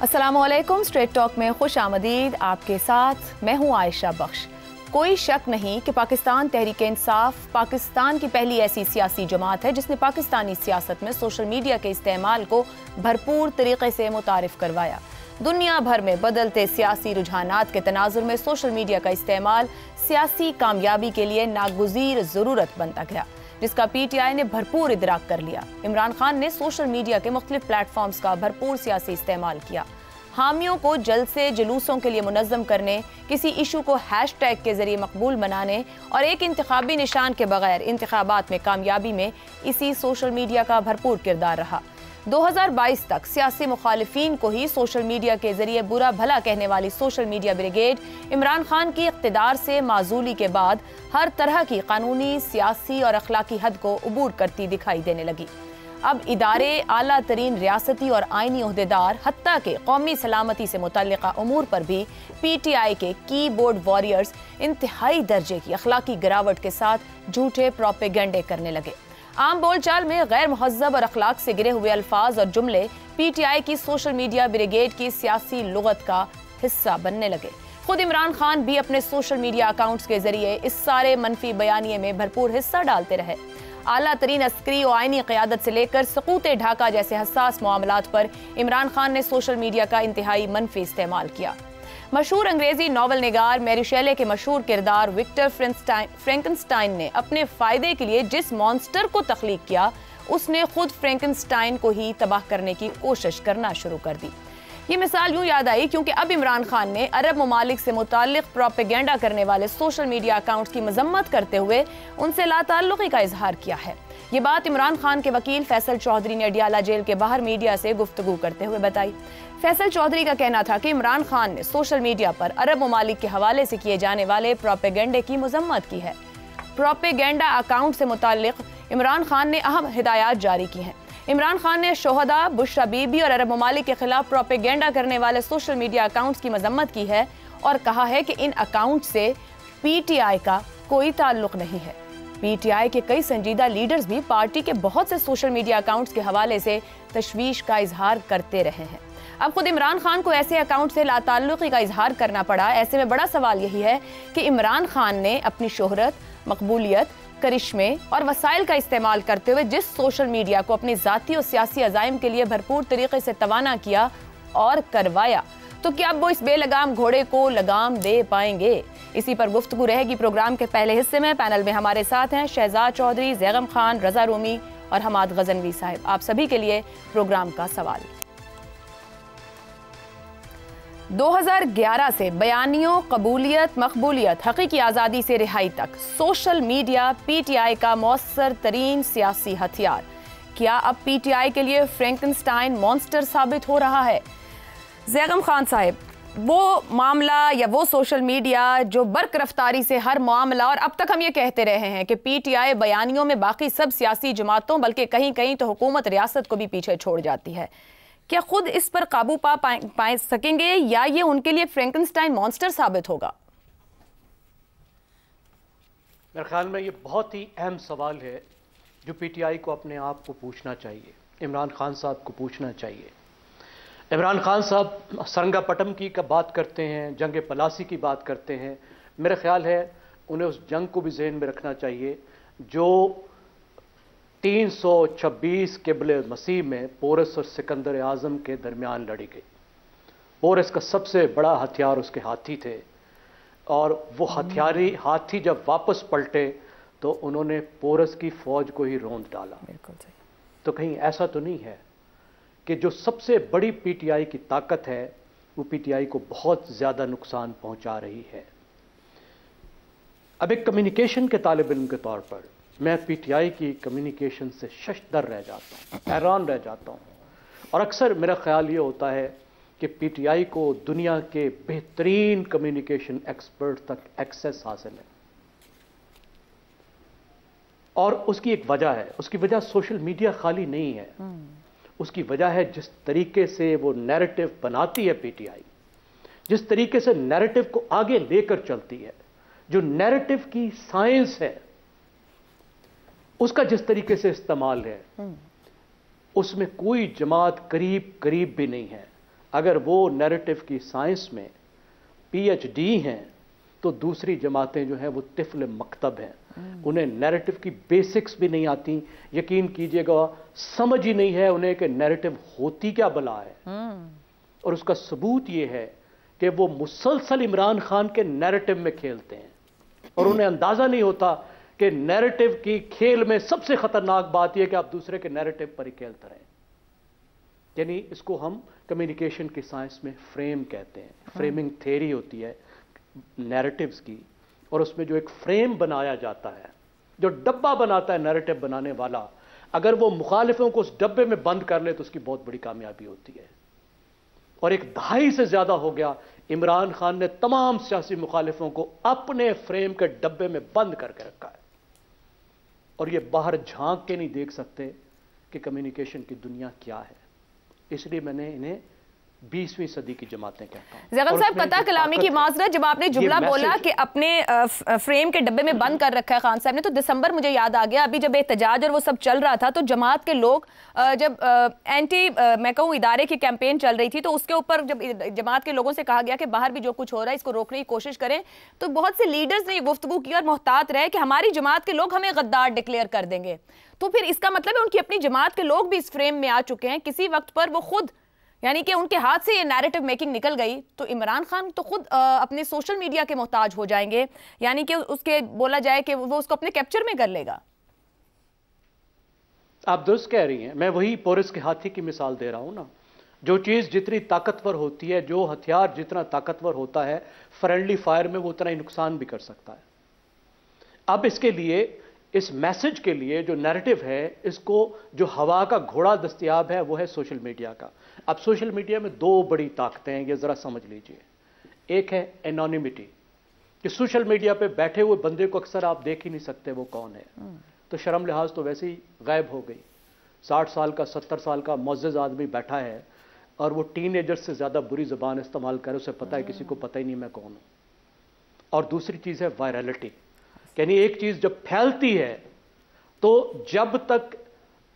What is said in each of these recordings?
अस्सलामुअलैकुम। Straight talk में खुश आमदीद। आपके साथ मैं हूँ आयशा बख्श। कोई शक नहीं कि पाकिस्तान तहरीक इंसाफ पाकिस्तान की पहली ऐसी सियासी जमात है जिसने पाकिस्तानी सियासत में सोशल मीडिया के इस्तेमाल को भरपूर तरीके से मुतारिफ करवाया। दुनिया भर में बदलते सियासी रुझानात के तनाजुर में सोशल मीडिया का इस्तेमाल सियासी कामयाबी के लिए नागुज़ीर ज़रूरत बनता गया, जिसका PTI ने भरपूर इदराक कर लिया। इमरान खान ने सोशल मीडिया के मुख्तलिफ प्लेटफॉर्म्स का भरपूर सियासी इस्तेमाल किया। हामियों को जलसे जुलूसों के लिए मुनज़्ज़म करने, किसी इशू को हैशटैग के जरिए मकबूल बनाने और एक इंतखाबी निशान के बगैर इंतखाबात में कामयाबी में इसी सोशल मीडिया का भरपूर किरदार रहा। 2022 तक सियासी मुखालिफिन को ही सोशल मीडिया के जरिए बुरा भला कहने वाली social media brigade Imran Khan की इक़्तिदार से माजूली के बाद हर तरह की कानूनी, सियासी और अखलाकी हद को अबूर करती दिखाई देने लगी। अब इदारे, आला तरीन रियासती और आइनी ओहदेदार, हत्ता के कौमी सलामती से मुतल्लिका उमूर पर भी PTI के कीबोर्ड वॉरियर्स इंतहाई दर्जे की अखलाकी गिरावट के साथ झूठे प्रोपेगेंडे करने लगे। आम बोलचाल में गैर मुहज़्ज़ब और अखलाक से गिरे हुए अल्फाज और जुमले PTI की सोशल मीडिया ब्रिगेड की सियासी लुगत का हिस्सा बनने लगे। खुद इमरान खान भी अपने सोशल मीडिया अकाउंट्स के जरिए इस सारे मनफी बयानिए में भरपूर हिस्सा डालते रहे। आला तरीन अस्करी और आइनी क़यादत से लेकर सकूते ढाका जैसे हसास मामलात पर इमरान खान ने सोशल मीडिया का इंतहाई मनफी इस्तेमाल किया। मशहूर अंग्रेजी नावल निगार मैरी शेले के मशहूर किरदार विक्टर फ्रैंकनस्टाइन ने अपने फ़ायदे के लिए जिस मॉन्स्टर को तख्लीक किया, उसने खुद फ्रैंकनस्टाइन को ही तबाह करने की कोशिश करना शुरू कर दी। ये मिसाल यूं याद आई क्योंकि अब इमरान खान ने अरब ममालिक से मुताल्लिक प्रोपेगेंडा करने वाले सोशल मीडिया अकाउंट्स की मजम्मत करते हुए उनसे लाताल्लुकी का इजहार किया है। ये बात इमरान खान के वकील फैसल चौधरी ने अडियाला जेल के बाहर मीडिया से गुफ्तगू करते हुए बताई। फैसल चौधरी का कहना था कि इमरान खान ने सोशल मीडिया पर अरब ममालिक के हवाले से किए जाने वाले प्रोपेगेंडे की मजम्मत की है। प्रोपेगेंडा अकाउंट से मुताल्लिक इमरान खान ने अहम हिदायत जारी की हैं। इमरान खान ने शोहदा, बुशरा बीबी और अरब ममालिक के खिलाफ प्रोपेगेंडा करने वाले सोशल मीडिया अकाउंट्स की मजम्मत की है और कहा है कि इन अकाउंट से PTI का कोई ताल्लुक नहीं है। PTI के कई संजीदा लीडर्स भी पार्टी के बहुत से सोशल मीडिया अकाउंट्स के हवाले से तशवीश का इजहार करते रहे हैं। अब खुद इमरान खान को ऐसे अकाउंट से लाताल्लुकी का इजहार करना पड़ा। ऐसे में बड़ा सवाल यही है कि इमरान खान ने अपनी शोहरत, मकबूलियत, करिश्मे और वसाइल का इस्तेमाल करते हुए जिस सोशल मीडिया को अपनी ज़ाती और सियासी अज़ाइम के लिए भरपूर तरीके से तवाना किया और करवाया, तो क्या अब वो इस बेलगाम घोड़े को लगाम दे पाएंगे? इसी पर गुफ्तगू रहेगी प्रोग्राम के पहले हिस्से में। पैनल में हमारे साथ हैं शहजाद चौधरी, ज़ैगम खान, रज़ा रूमी और हमाद गजनवी साहब। आप सभी के लिए प्रोग्राम का सवाल। 2011 से बयानियों, कबूलियत, मकबूलियत, हकीकी आज़ादी से रिहाई तक सोशल मीडिया PTI का मौसर तरीन सियासी हथियार। क्या अब PTI के लिए फ्रैंकनस्टाइन मॉन्स्टर साबित हो रहा है? ज़ैगम खान साहब, वो मामला या वो सोशल मीडिया जो बर्क रफ्तारी से हर मामला, और अब तक हम ये कहते रहे हैं कि PTI बयानियों में बाकी सब सियासी जमातों बल्कि कहीं कहीं तो हुकूमत रियासत को भी पीछे छोड़ जाती है, क्या खुद इस पर काबू पा सकेंगे या ये उनके लिए फ्रैंकनस्टाइन मॉन्स्टर साबित होगा? मेरे ख्याल में ये बहुत ही अहम सवाल है जो PTI को अपने आप को पूछना चाहिए, इमरान खान साहब को पूछना चाहिए। इमरान खान साहब सरंगापटम की बात करते हैं, जंग पलासी की बात करते हैं। मेरा ख्याल है उन्हें उस जंग को भी जहन में रखना चाहिए जो 326 क़िबले मसीह में पोरस और सिकंदर आज़म के दरमियान लड़ी गई। पोरस का सबसे बड़ा हथियार उसके हाथी थे और वो हथियारी हाथी जब वापस पलटे तो उन्होंने पोरस की फौज को ही रौंद डाला। बिल्कुल सही। तो कहीं ऐसा तो नहीं है कि जो सबसे बड़ी PTI की ताकत है वो PTI को बहुत ज़्यादा नुकसान पहुंचा रही है। अब एक कम्युनिकेशन के तालिब इल्म के तौर पर मैं PTI की कम्युनिकेशन से शशदर रह जाता हूँ, हैरान रह जाता हूँ। और अक्सर मेरा ख्याल ये होता है कि PTI को दुनिया के बेहतरीन कम्युनिकेशन एक्सपर्ट तक एक्सेस हासिल है और उसकी एक वजह है। उसकी वजह सोशल मीडिया खाली नहीं है, उसकी वजह है जिस तरीके से वो नैरेटिव बनाती है PTI, जिस तरीके से नैरेटिव को आगे लेकर चलती है, जो नैरेटिव की साइंस है उसका जिस तरीके से इस्तेमाल है, उसमें कोई जमात करीब करीब भी नहीं है। अगर वो नैरेटिव की साइंस में पीएचडी हैं तो दूसरी जमातें जो हैं वो तिफल मकतब हैं, उन्हें नैरेटिव की बेसिक्स भी नहीं आती, यकीन कीजिएगा समझ ही नहीं है उन्हें कि नैरेटिव होती क्या बला है। और उसका सबूत ये है कि वो मुसलसल इमरान खान के नैरेटिव में खेलते हैं और उन्हें अंदाजा नहीं होता कि नैरेटिव की खेल में सबसे खतरनाक बात यह कि आप दूसरे के नैरेटिव पर ही खेलते रहें। यानी इसको हम कम्युनिकेशन की साइंस में फ्रेम कहते हैं। फ्रेमिंग थ्योरी होती है नैरेटिव्स की, और उसमें जो एक फ्रेम बनाया जाता है, जो डब्बा बनाता है नैरेटिव बनाने वाला, अगर वो मुखालिफों को उस डब्बे में बंद कर ले तो उसकी बहुत बड़ी कामयाबी होती है। और एक दहाई से ज्यादा हो गया इमरान खान ने तमाम सियासी मुखालिफों को अपने फ्रेम के डब्बे में बंद करके रखा है, और ये बाहर झांक के नहीं देख सकते कि कम्युनिकेशन की दुनिया क्या है। इसलिए मैंने इन्हें 20वीं सदी की जमातें कहता हूं। ज़ग़न साहब, कता कलामी की माजरत, जब आपने जुमला बोला कि अपने फ्रेम के डब्बे में बंद कर रखा है खान साहब ने, तो दिसंबर मुझे याद आ गया, अभी जब एहतजाज और वो सब चल रहा था तो जमात के लोग जब एंटी मैं कहूँ इदारे की कैंपेन चल रही थी, तो उसके ऊपर जब जमात के लोगों से कहा गया कि बाहर भी जो कुछ हो रहा है इसको रोकने की कोशिश करें, तो बहुत से लीडर्स ने गुफ्तगू की और मोहतात रहे कि हमारी जमात के लोग हमें गद्दार डिक्लेयर कर देंगे। तो फिर इसका मतलब है उनकी अपनी जमात के लोग भी इस फ्रेम में आ चुके हैं। किसी वक्त पर वो खुद, यानी कि उनके हाथ से ये नैरेटिव मेकिंग निकल गई तो इमरान खान तो खुद अपने सोशल मीडिया के मोहताज हो जाएंगे, यानी कि उसके बोला जाए कि वो उसको अपने कैप्चर में कर लेगा। आप दुरुस्त कह रही हैं, मैं वही पोरिस के हाथी की मिसाल दे रहा हूं ना। जो चीज जितनी ताकतवर होती है, जो हथियार जितना ताकतवर होता है, फ्रेंडली फायर में वो उतना ही नुकसान भी कर सकता है। अब इसके लिए, इस मैसेज के लिए जो नैरेटिव है, इसको जो हवा का घोड़ा दस्तयाब है वो है सोशल मीडिया का। अब सोशल मीडिया में दो बड़ी ताकतें हैं, ये जरा समझ लीजिए। एक है एनोनिमिटी, कि सोशल मीडिया पे बैठे हुए बंदे को अक्सर आप देख ही नहीं सकते वो कौन है, तो शर्म लिहाज तो वैसे ही गायब हो गई। 60 साल का 70 साल का मुअज़्ज़ज़ आदमी बैठा है और वो टीनेजर से ज्यादा बुरी जबान इस्तेमाल करे, उसे पता है किसी को पता ही नहीं मैं कौन हूं। और दूसरी चीज है वायरलिटी, यानी एक चीज जब फैलती है तो जब तक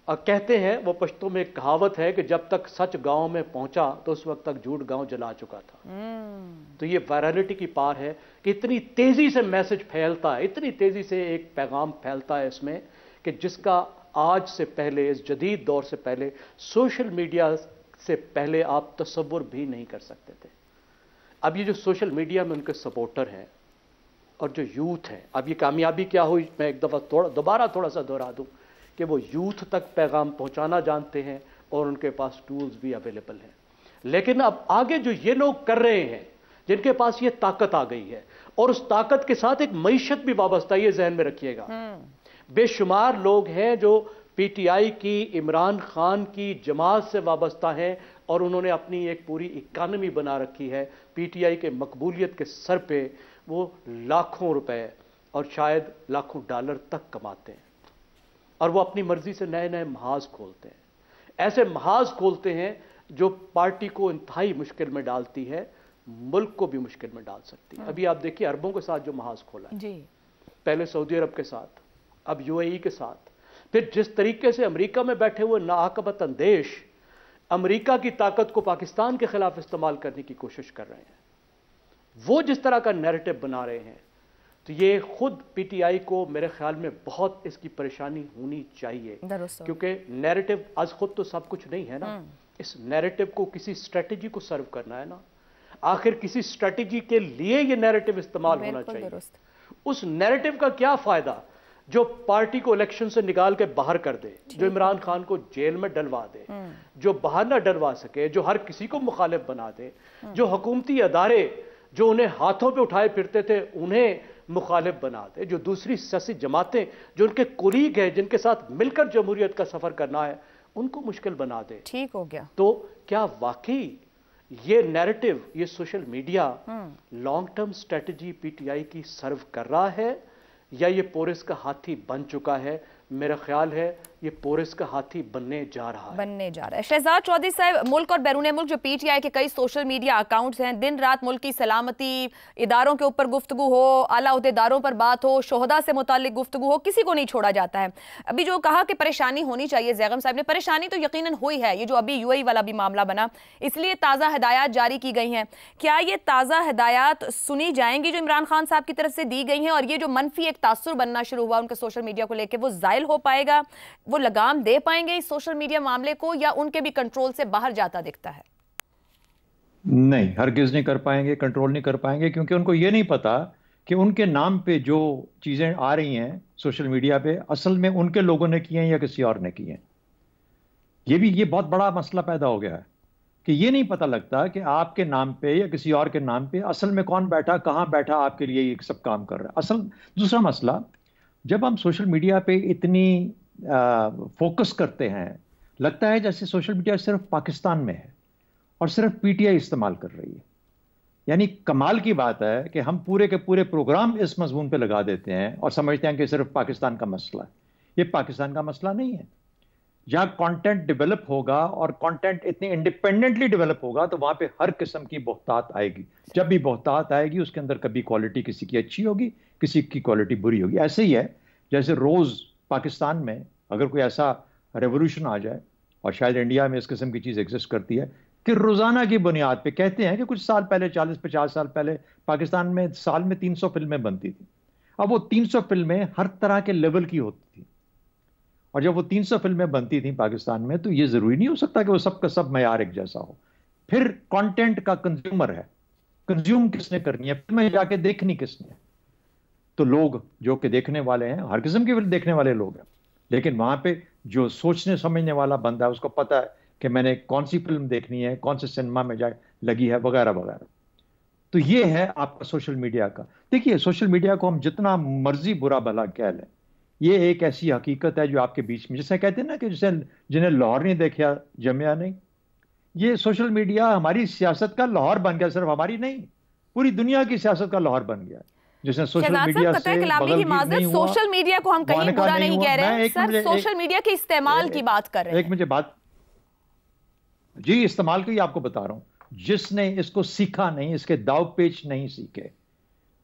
कहते हैं, वो पश्तो में एक कहावत है कि जब तक सच गांव में पहुंचा तो उस वक्त तक झूठ गांव जला चुका था। तो ये वायरलिटी की पार है कि इतनी तेजी से मैसेज फैलता है, इतनी तेजी से एक पैगाम फैलता है इसमें, कि जिसका आज से पहले, इस जदीद दौर से पहले, सोशल मीडिया से पहले आप तसव्वुर भी नहीं कर सकते थे। अब ये जो सोशल मीडिया में उनके सपोर्टर हैं और जो यूथ है, अब ये कामयाबी क्या हुई, मैं एक दफा दोबारा थोड़ा सा दोहरा दूं कि वो यूथ तक पैगाम पहुंचाना जानते हैं और उनके पास टूल्स भी अवेलेबल हैं। लेकिन अब आगे जो ये लोग कर रहे हैं, जिनके पास ये ताकत आ गई है, और उस ताकत के साथ एक मईशत भी वाबस्ता, ये जहन में रखिएगा। बेशुमार लोग हैं जो पीटीआई की, इमरान खान की जमात से वाबस्ता हैं और उन्होंने अपनी एक पूरी इकानमी बना रखी है। पीटीआई के मकबूलियत के सर पे वो लाखों रुपए और शायद लाखों डॉलर तक कमाते हैं, और वो अपनी मर्जी से नए नए महाज खोलते हैं। ऐसे महाज खोलते हैं जो पार्टी को इंतहाई मुश्किल में डालती है, मुल्क को भी मुश्किल में डाल सकती है। अभी आप देखिए अरबों के साथ जो महाज खोला है जी। पहले सऊदी अरब के साथ, अब यूएई के साथ, फिर जिस तरीके से अमेरिका में बैठे हुए नाअकबत अंदेश अमेरिका की ताकत को पाकिस्तान के खिलाफ इस्तेमाल करने की कोशिश कर रहे हैं, वो जिस तरह का नैरेटिव बना रहे हैं, तो ये खुद पीटीआई को मेरे ख्याल में बहुत इसकी परेशानी होनी चाहिए, क्योंकि नैरेटिव आज खुद तो सब कुछ नहीं है ना। इस नैरेटिव को किसी स्ट्रेटेजी को सर्व करना है ना। आखिर किसी स्ट्रेटेजी के लिए ये नैरेटिव इस्तेमाल होना चाहिए। उस नैरेटिव का क्या फायदा जो पार्टी को इलेक्शन से निकाल के बाहर कर दे, जो इमरान खान को जेल में डलवा दे, जो बाहर ना डलवा सके, जो हर किसी को मुखालिफ बना दे, जो हुकूमती अदारे जो उन्हें हाथों पे उठाए फिरते थे उन्हें मुखालिफ बना दे, जो दूसरी सियासी जमातें जो उनके कुलीग हैं, जिनके साथ मिलकर जमहूरियत का सफर करना है, उनको मुश्किल बना दे। ठीक हो गया। तो क्या वाकई ये नैरेटिव, ये social media long term strategy PTI की सर्व कर रहा है, या ये पोरिस का हाथी बन चुका है? मेरा ख्याल है ये पोरिस का हाथी बनने जा रहा है। शहजाद चौधरी साहब, मुल्क और बैरून मुल्क जो पीटीआई के कई सोशल मीडिया अकाउंट्स हैं, दिन रात मुल्क की सलामती, इदारों के ऊपर गुफ्तगू हो, आला ओहदेदारों पर बात हो, शोहदा से मुतालिक गुफ्तगू हो, किसी को नहीं छोड़ा जाता है। अभी जो कहा कि परेशानी होनी चाहिए ज़ैगम साहब ने, परेशानी तो यकीनन हुई है। ये जो अभी यूएई वाला भी मामला बना, इसलिए ताज़ा हिदायत जारी की गई हैं। क्या ये ताज़ा हिदायत सुनी जाएंगी जो इमरान खान साहब की तरफ से दी गई हैं, और ये जो मनफी एक तासुर बनना शुरू हुआ उनके सोशल मीडिया को लेकर, वो ज़ाइल हो पाएगा? वो लगाम दे पाएंगे इस सोशल मीडिया मामले को, या उनके भी कंट्रोल से बाहर जाता दिखता है? नहीं, हरगिज नहीं कर पाएंगे, कंट्रोल नहीं कर पाएंगे, क्योंकि उनको ये नहीं पता कि उनके नाम पे जो चीजें आ रही हैं सोशल मीडिया पे, असल में उनके लोगों ने की हैं या किसी और ने की हैं। ये बहुत बड़ा मसला पैदा हो गया है कि ये नहीं पता लगता कि आपके नाम पे या किसी और के नाम पे असल में कौन बैठा, कहां बैठा, आपके लिए ये सब काम कर रहा है। असल दूसरा मसला, जब हम सोशल मीडिया पे इतनी फोकस करते हैं, लगता है जैसे सोशल मीडिया सिर्फ पाकिस्तान में है और सिर्फ पीटीआई इस्तेमाल कर रही है। यानी कमाल की बात है कि हम पूरे के पूरे प्रोग्राम इस मजमून पे लगा देते हैं और समझते हैं कि सिर्फ पाकिस्तान का मसला है। ये पाकिस्तान का मसला नहीं है। जहां कंटेंट डेवलप होगा और कंटेंट इतनी इंडिपेंडेंटली डेवलप होगा, तो वहां पे हर किस्म की बहुतात आएगी। जब भी बहुतात आएगी, उसके अंदर कभी क्वालिटी किसी की अच्छी होगी, किसी की क्वालिटी बुरी होगी। ऐसे ही है जैसे रोज पाकिस्तान में अगर कोई ऐसा रेवोल्यूशन आ जाए, और शायद इंडिया में इस किस्म की चीज एग्जिस्ट करती है, कि रोजाना की बुनियाद पे कहते हैं कि कुछ साल पहले, 40-50 साल पहले, पाकिस्तान में साल में 300 फिल्में बनती थी। अब वो 300 फिल्में हर तरह के लेवल की होती थी, और जब वो 300 फिल्में बनती थी पाकिस्तान में, तो ये जरूरी नहीं हो सकता कि वो सब का सब मयार एक जैसा हो। फिर कंटेंट का कंज्यूमर है, कंज्यूम किसने करनी है, फिल्में जाके देखनी किसने है? तो लोग जो कि देखने वाले हैं, हर किस्म की फिल्म देखने वाले लोग हैं, लेकिन वहां पे जो सोचने समझने वाला बंदा है, उसको पता है कि मैंने कौन सी फिल्म देखनी है, कौन से सिनेमा में जाए लगी है, वगैरह वगैरह। तो ये है आपका सोशल मीडिया का। देखिए, सोशल मीडिया को हम जितना मर्जी बुरा भला कह लें, ये एक ऐसी हकीकत है जो आपके बीच में, जैसे कहते हैं ना कि जैसे जिन्हें लाहौर नहीं देखा जमिया नहीं। ये सोशल मीडिया हमारी सियासत का लाहौर बन गया, सिर्फ हमारी नहीं, पूरी दुनिया की सियासत का लाहौर बन गया। जिसने सोशल मीडिया से बगल नहीं हुआ। सोशल मीडिया को हम कहीं बुरा नहीं कह रहे हैं सर, सोशल मीडिया के इस्तेमाल की बात कर रहे हैं। एक मुझे बात जी, इस्तेमाल की आपको बता रहा हूं। जिसने इसको सीखा नहीं, इसके दाव पेच नहीं सीखे,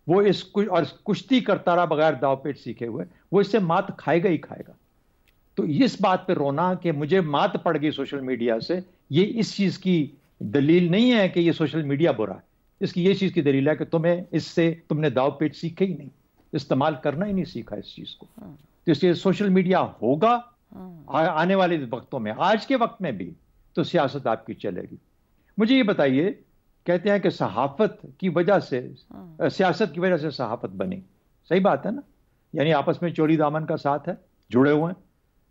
वो इस और कुश्ती करता रहा बगैर दाव पेच सीखे हुए, वो इससे मात खाएगा ही खाएगा। तो इस बात पे रोना कि मुझे मात पड़ गई सोशल मीडिया से, ये इस चीज की दलील नहीं है कि ये सोशल मीडिया बुरा है। इसकी ये चीज की दलील है कि तुमने दाव पेच सीखे ही नहीं, इस्तेमाल करना ही नहीं सीखा इस चीज को। तो इसलिए सोशल मीडिया होगा आने वाले वक्तों में, आज के वक्त में भी, तो सियासत आपकी चलेगी। मुझे ये बताइए, कहते हैं कि सहाफत की वजह से, सियासत की वजह से सहाफत बनी। सही बात है ना? यानी आपस में चोरी दामन का साथ है, जुड़े हुए हैं।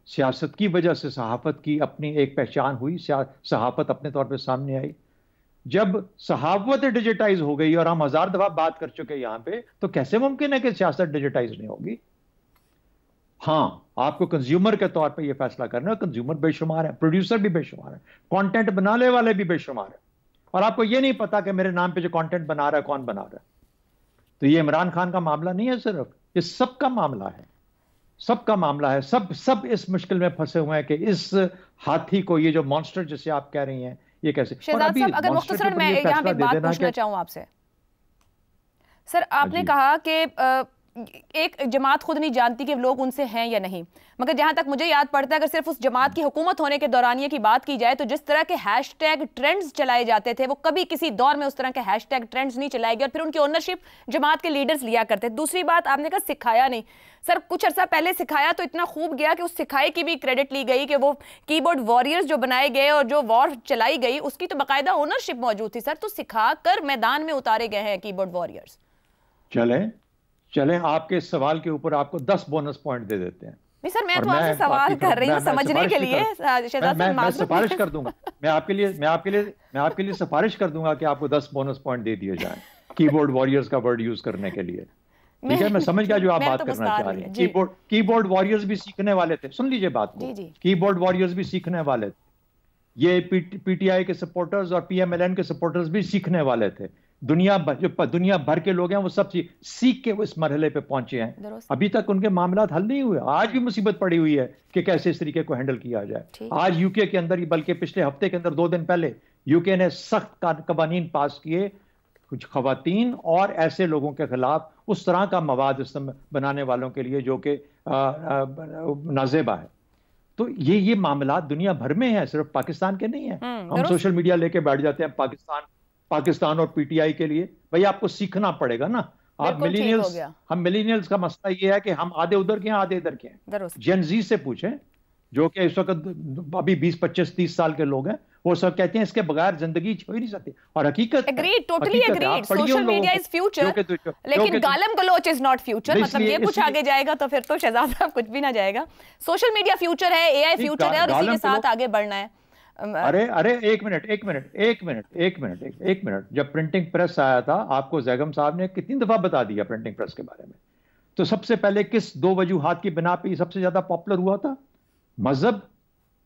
सियासत की वजह से सहाफत की अपनी एक पहचान हुई, सहाफत अपने तौर पे सामने आई। जब सहाफत डिजिटाइज हो गई, और हम 1000 दफा बात कर चुके यहां पे, तो कैसे मुमकिन है कि सियासत डिजिटाइज नहीं होगी? हाँ, आपको कंज्यूमर के तौर पे ये फैसला करना है। कंज्यूमर बेशुमार है, प्रोड्यूसर भी बेशुमार है, कंटेंट बनाने वाले भी बेशुमार है, और आपको ये नहीं पता कि मेरे नाम पे जो कंटेंट बना रहा है कौन बना रहा है। तो ये इमरान खान का मामला नहीं है सिर्फ, ये सबका मामला है, सबका मामला है। सब इस मुश्किल में फंसे हुए हैं कि इस हाथी को, ये जो मॉन्स्टर जिसे आप कह रही हैं, ये कैसे। शहजाद साहब, अगर मुख्तसरन मैं यहाँ पे बात पूछना चाहूँ आपसे। सर, आपने कहा कि एक जमात खुद नहीं जानती कि लोग उनसे हैं या नहीं, मगर जहां तक मुझे याद पड़ता है, अगर सिर्फ उस जमात की हुकूमत होने के दौरानिये की बात की जाए, तो जिस तरह के हैशटैग ट्रेंड्स चलाए जाते थे, वो कभी किसी दौर में उस तरह के हैशटैग ट्रेंड्स नहीं चलाए गए, और फिर उनकी ओनरशिप जमात के लीडर्स लिया करते थे। दूसरी बात, आपने कहा सिखाया नहीं। सर, कुछ अर्सा पहले सिखाया तो इतना खूब गया कि उस सिखाई की भी क्रेडिट ली गई कि वो कीबोर्ड वॉरियर्स जो बनाए गए और जो वॉर चलाई गई, उसकी तो बाकायदा ओनरशिप मौजूद थी। सर, तो सिखा कर मैदान में उतारे गए हैं कीबोर्ड वॉरियर्स। चलें, आपके इस सवाल के ऊपर आपको 10 बोनस पॉइंट दे देते हैं। नहीं सर, मैं तो आपसे सवाल कर रही हूँ समझने के लिए। मैं सिफारिश कर दूंगा, मैं आपके लिए सिफारिश कर दूंगा कि आपको 10 बोनस पॉइंट दे दिए जाएं कीबोर्ड वॉरियर्स का वर्ड यूज करने के लिए। ठीक है, मैं समझ गया जो आप बात करना चाह रही हैं। कीबोर्ड वॉरियर्स भी सीखने वाले थे, सुन लीजिए बात को, कीबोर्ड वॉरियर्स भी सीखने वाले थे। ये पीटीआई के सपोर्टर्स और पीएमएलएन के सपोर्टर्स भी सीखने वाले थे। दुनिया भर के लोग हैं वो सब सीख के वो इस मरहले पे पहुंचे हैं। अभी तक उनके मामलात हल नहीं हुए, आज भी मुसीबत पड़ी हुई है कि कैसे इस तरीके को हैंडल किया जाए। आज यूके के अंदर ही, बल्कि पिछले हफ्ते के अंदर 2 दिन पहले यूके ने सख्त कवानीन पास किए कुछ खवातीन और ऐसे लोगों के खिलाफ, उस तरह का मवाद बनाने वालों के लिए जो कि नाजेबा है। तो ये मामला दुनिया भर में है, सिर्फ पाकिस्तान के नहीं है। हम सोशल मीडिया लेके बैठ जाते हैं पाकिस्तान और पीटीआई के लिए। भाई आपको सीखना पड़ेगा ना। आप मिलीनियल्स का मसला ये है कि हम आधे उधर के हैं आधे इधर के हैं। जेन जी से पूछें जो कि इस वक्त अभी 20, 25, 30 साल के लोग हैं, वो सब कहते हैं इसके बगैर जिंदगी हो ही नहीं सकती। और हकीकत totally agreed, social media is future, लेकिन गालम गलोच इज नॉट फ्यूचर। मतलब ये कुछ आगे जाएगा तो फिर तो शहजाद साहब कुछ भी ना जाएगा। सोशल मीडिया फ्यूचर है, एआई फ्यूचर है, और इसी के साथ आगे बढ़ना है। अरे एक मिनट, जब प्रिंटिंग प्रेस आया था, आपको जैगम साहब ने कितनी दफा बता दिया प्रिंटिंग प्रेस के बारे में। तो सबसे पहले किस 2 वजूहात की बिना पे सबसे ज्यादा पॉपुलर हुआ था? मजहब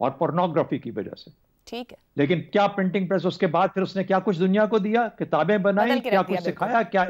और पोर्नोग्राफी की वजह से। ठीक है, लेकिन क्या प्रिंटिंग प्रेस उसके बाद फिर उसने क्या कुछ दुनिया को दिया? किताबें बनाई, क्या कुछ सिखाया, क्या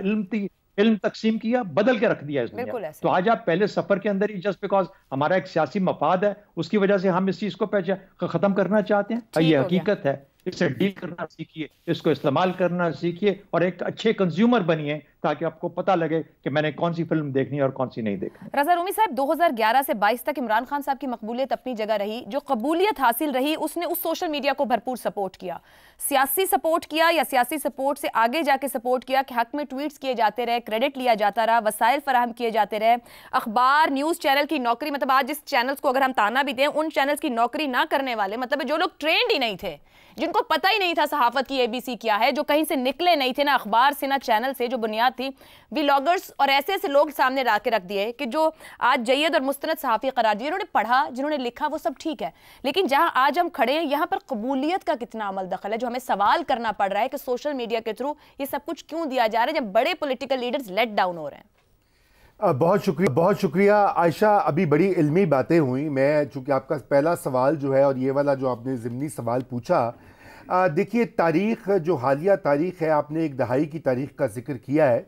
इल्म तकसीम किया, बदल के रख दिया इस दुनिया। तो आज आप पहले सफर के अंदर ही जस्ट बिकॉज हमारा एक सियासी मफाद है उसकी वजह से हम इस चीज को खत्म करना चाहते हैं। ये हकीकत है, इससे डील करना सीखिए, इसको इस्तेमाल करना सीखिए और एक अच्छे कंज्यूमर बनिए ताकि आपको पता लगे कि मैंने कौन सी फिल्म देखनी है और कौन सी नहीं देखनी। रज़ा रूमी साहब, 2011 से 22 तक इमरान खान साहब की मकबूलियत अपनी जगह रही। जो कबूलियत हासिल रही उसने उस सोशल मीडिया को भरपूर सपोर्ट किया, सियासी सपोर्ट किया या सियासी सपोर्ट से आगे जाके सपोर्ट किया कि हक में ट्वीट्स किए जाते रहे, क्रेडिट लिया जाता रहा, वसाइल फराहम किए जाते रहे, अखबार न्यूज़ चैनल की नौकरी, मतलब आज जिस चैनल्स को अगर हम ताना भी दें, उन चैनल्स की नौकरी ना करने वाले, मतलब जो लोग ट्रेंड ही नहीं थे, जिनको पता ही नहीं था सहाफत की एबीसी क्या है, जो कहीं से निकले नहीं थे ना अखबार से ना चैनल से, जो बुनियाद थी, व्लॉगर्स और ऐसे ऐसे लोग सामने ला के रख दिए कि जो आज जय्यद और मुस्तनद सहाफ़ी करार दिए। जिन्होंने पढ़ा, जिन्होंने लिखा, वो सब ठीक है, लेकिन जहां आज हम खड़े हैं यहाँ पर कबूलियत का कितना अमल दखल है, जो हमें सवाल करना पड़ रहा है कि सोशल मीडिया के थ्रू ये सब कुछ क्यों दिया जा रहा है जब बड़े पॉलिटिकल लीडर्स लेट डाउन हो रहे हैं। बहुत शुक्रिया आयशा, अभी बड़ी इल्मी बातें हुई। मैं चूंकि आपका पहला सवाल जो है और ये वाला जो आपने ज़िमनी सवाल पूछा, देखिए तारीख़ जो हालिया तारीख़ है, आपने एक दहाई की तारीख़ का जिक्र किया है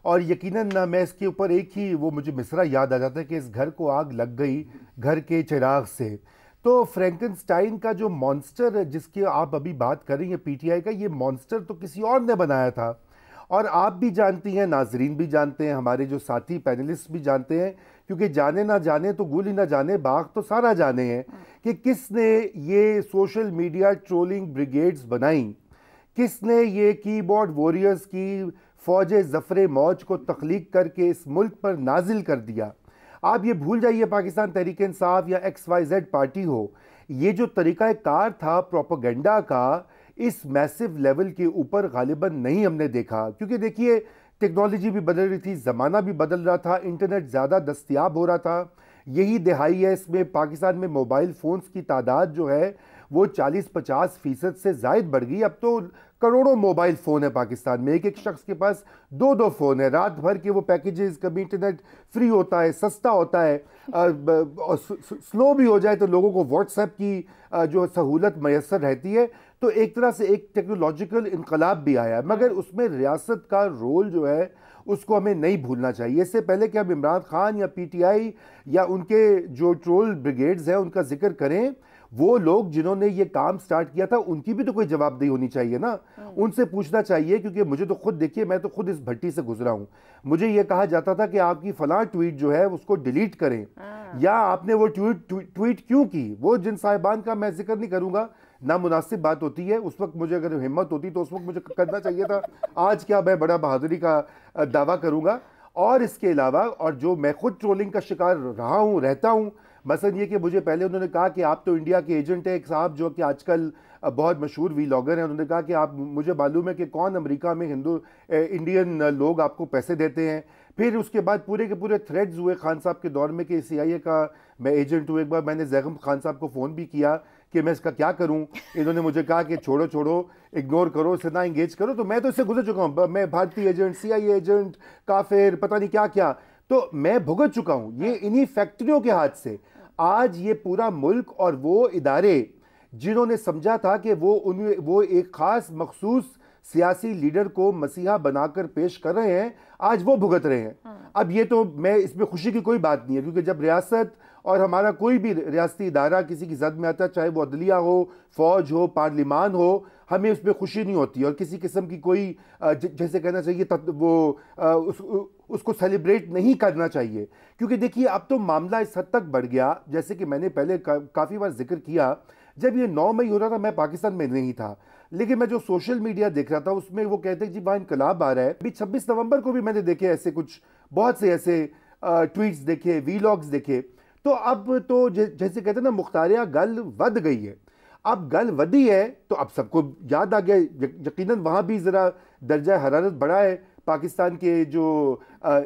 और यकीनन ना मैं इसके ऊपर एक ही वो मुझे मिसरा याद आ जाता है कि इस घर को आग लग गई घर के चिराग से। तो फ्रैंकनस्टाइन का जो मॉन्स्टर जिसकी आप अभी बात कर रही हैं पीटीआई का, ये मॉन्स्टर तो किसी और ने बनाया था और आप भी जानती हैं, नाजरीन भी जानते हैं, हमारे जो साथी पैनलिस्ट भी जानते हैं, क्योंकि जाने ना जाने तो गुल ही ना जाने बाग तो सारा जाने हैं कि किसने ये सोशल मीडिया ट्रोलिंग ब्रिगेड्स बनाई, किसने ये कीबोर्ड वॉरियर्स की फ़ौज ज़फ़र मौज को तख्लीक करके इस मुल्क पर नाजिल कर दिया। आप ये भूल जाइए पाकिस्तान तहरीक इंसाफ या XYZ पार्टी हो, ये जो तरीक़ा कार था प्रोपेगेंडा का, इस मैसिव लेवल के ऊपर गालिबन नहीं हमने देखा। क्योंकि देखिए टेक्नोलॉजी भी बदल रही थी, ज़माना भी बदल रहा था, इंटरनेट ज़्यादा दस्तयाब हो रहा था। यही दिहाई है, इसमें पाकिस्तान में मोबाइल फ़ोन्स की तादाद जो है वो 40-50% से ज़ायद बढ़ गई। अब तो करोड़ों मोबाइल फ़ोन है पाकिस्तान में, एक एक शख्स के पास 2-2 फ़ोन है। रात भर के वो पैकेजेस, कभी इंटरनेट फ्री होता है, सस्ता होता है, और स्लो भी हो जाए तो लोगों को व्हाट्सएप की जो सहूलत मैसर रहती है। तो एक तरह से एक टेक्नोलॉजिकल इनकलाब भी आया, मगर उसमें रियासत का रोल जो है उसको हमें नहीं भूलना चाहिए। इससे पहले कि हम इमरान खान या पीटीआई या उनके जो ट्रोल ब्रिगेड्स हैं उनका जिक्र करें, वो लोग जिन्होंने ये काम स्टार्ट किया था उनकी भी तो कोई जवाबदेही होनी चाहिए ना, उनसे पूछना चाहिए। क्योंकि मुझे तो खुद, देखिए मैं तो खुद इस भट्टी से गुजरा हूँ, मुझे ये कहा जाता था कि आपकी फलां ट्वीट जो है उसको डिलीट करें, या आपने वो ट्वीट क्यों की। वो जिन साहिबान का मैं जिक्र नहीं करूँगा, नामुनासिब बात होती है, उस वक्त मुझे अगर हिम्मत होती तो उस वक्त मुझे करना चाहिए था। आज क्या मैं बड़ा बहादुरी का दावा करूँगा। और इसके अलावा, और जो मैं खुद ट्रोलिंग का शिकार रहा हूँ, रहता हूँ, मसलन ये कि मुझे पहले उन्होंने कहा कि आप तो इंडिया के एजेंट हैं, एक साहब जो कि आजकल बहुत मशहूर व्लॉगर हैं, उन्होंने कहा कि आप, मुझे मालूम है कि कौन अमेरिका में इंडियन लोग आपको पैसे देते हैं। फिर उसके बाद पूरे के पूरे थ्रेड्स हुए खान साहब के दौर में कि CIA का मैं एजेंट हूँ। एक बार मैंने जैगम खान साहब को फ़ोन भी किया कि मैं इसका क्या करूं। इन्होंने मुझे कहा कि छोड़ो, इग्नोर करो, इससे ना इंगेज करो। तो मैं तो इससे गुजर चुका हूं, मैं भारतीय एजेंट, CIA एजेंट, काफिर, पता नहीं क्या क्या, तो मैं भुगत चुका हूं ये इन्हीं फैक्ट्रियों के हाथ से। आज ये पूरा मुल्क और वो इदारे जिन्होंने समझा था कि वो एक खास मखसूस सियासी लीडर को मसीहा बनाकर पेश कर रहे हैं, आज वो भुगत रहे हैं। अब ये तो मैं इसमें खुशी की कोई बात नहीं है, क्योंकि जब रियासत और हमारा कोई भी रियासती इदारा किसी की जद में आता है, चाहे वो अदलिया हो, फौज हो, पार्लिमान हो, हमें उसमें खुशी नहीं होती और किसी किस्म की कोई जैसे कहना चाहिए उसको सेलिब्रेट नहीं करना चाहिए। क्योंकि देखिए अब तो मामला इस हद तक बढ़ गया, जैसे कि मैंने पहले काफ़ी बार जिक्र किया, जब ये 9 मई हो रहा था मैं पाकिस्तान में नहीं था, लेकिन मैं जो सोशल मीडिया देख रहा था उसमें वो कहते हैं जी वहाँ इनकलाब आ रहा है। अभी 26 नवंबर को भी मैंने देखे ऐसे कुछ बहुत से ऐसे ट्वीट्स देखे, वीलॉग्स देखे। तो अब तो जैसे कहते हैं ना, मुख्तारिया गल वध गई है। अब गल वधी है तो अब सबको याद आ गया, यकीनन वहाँ भी ज़रा दर्जा हरारत बढ़ा है। पाकिस्तान के जो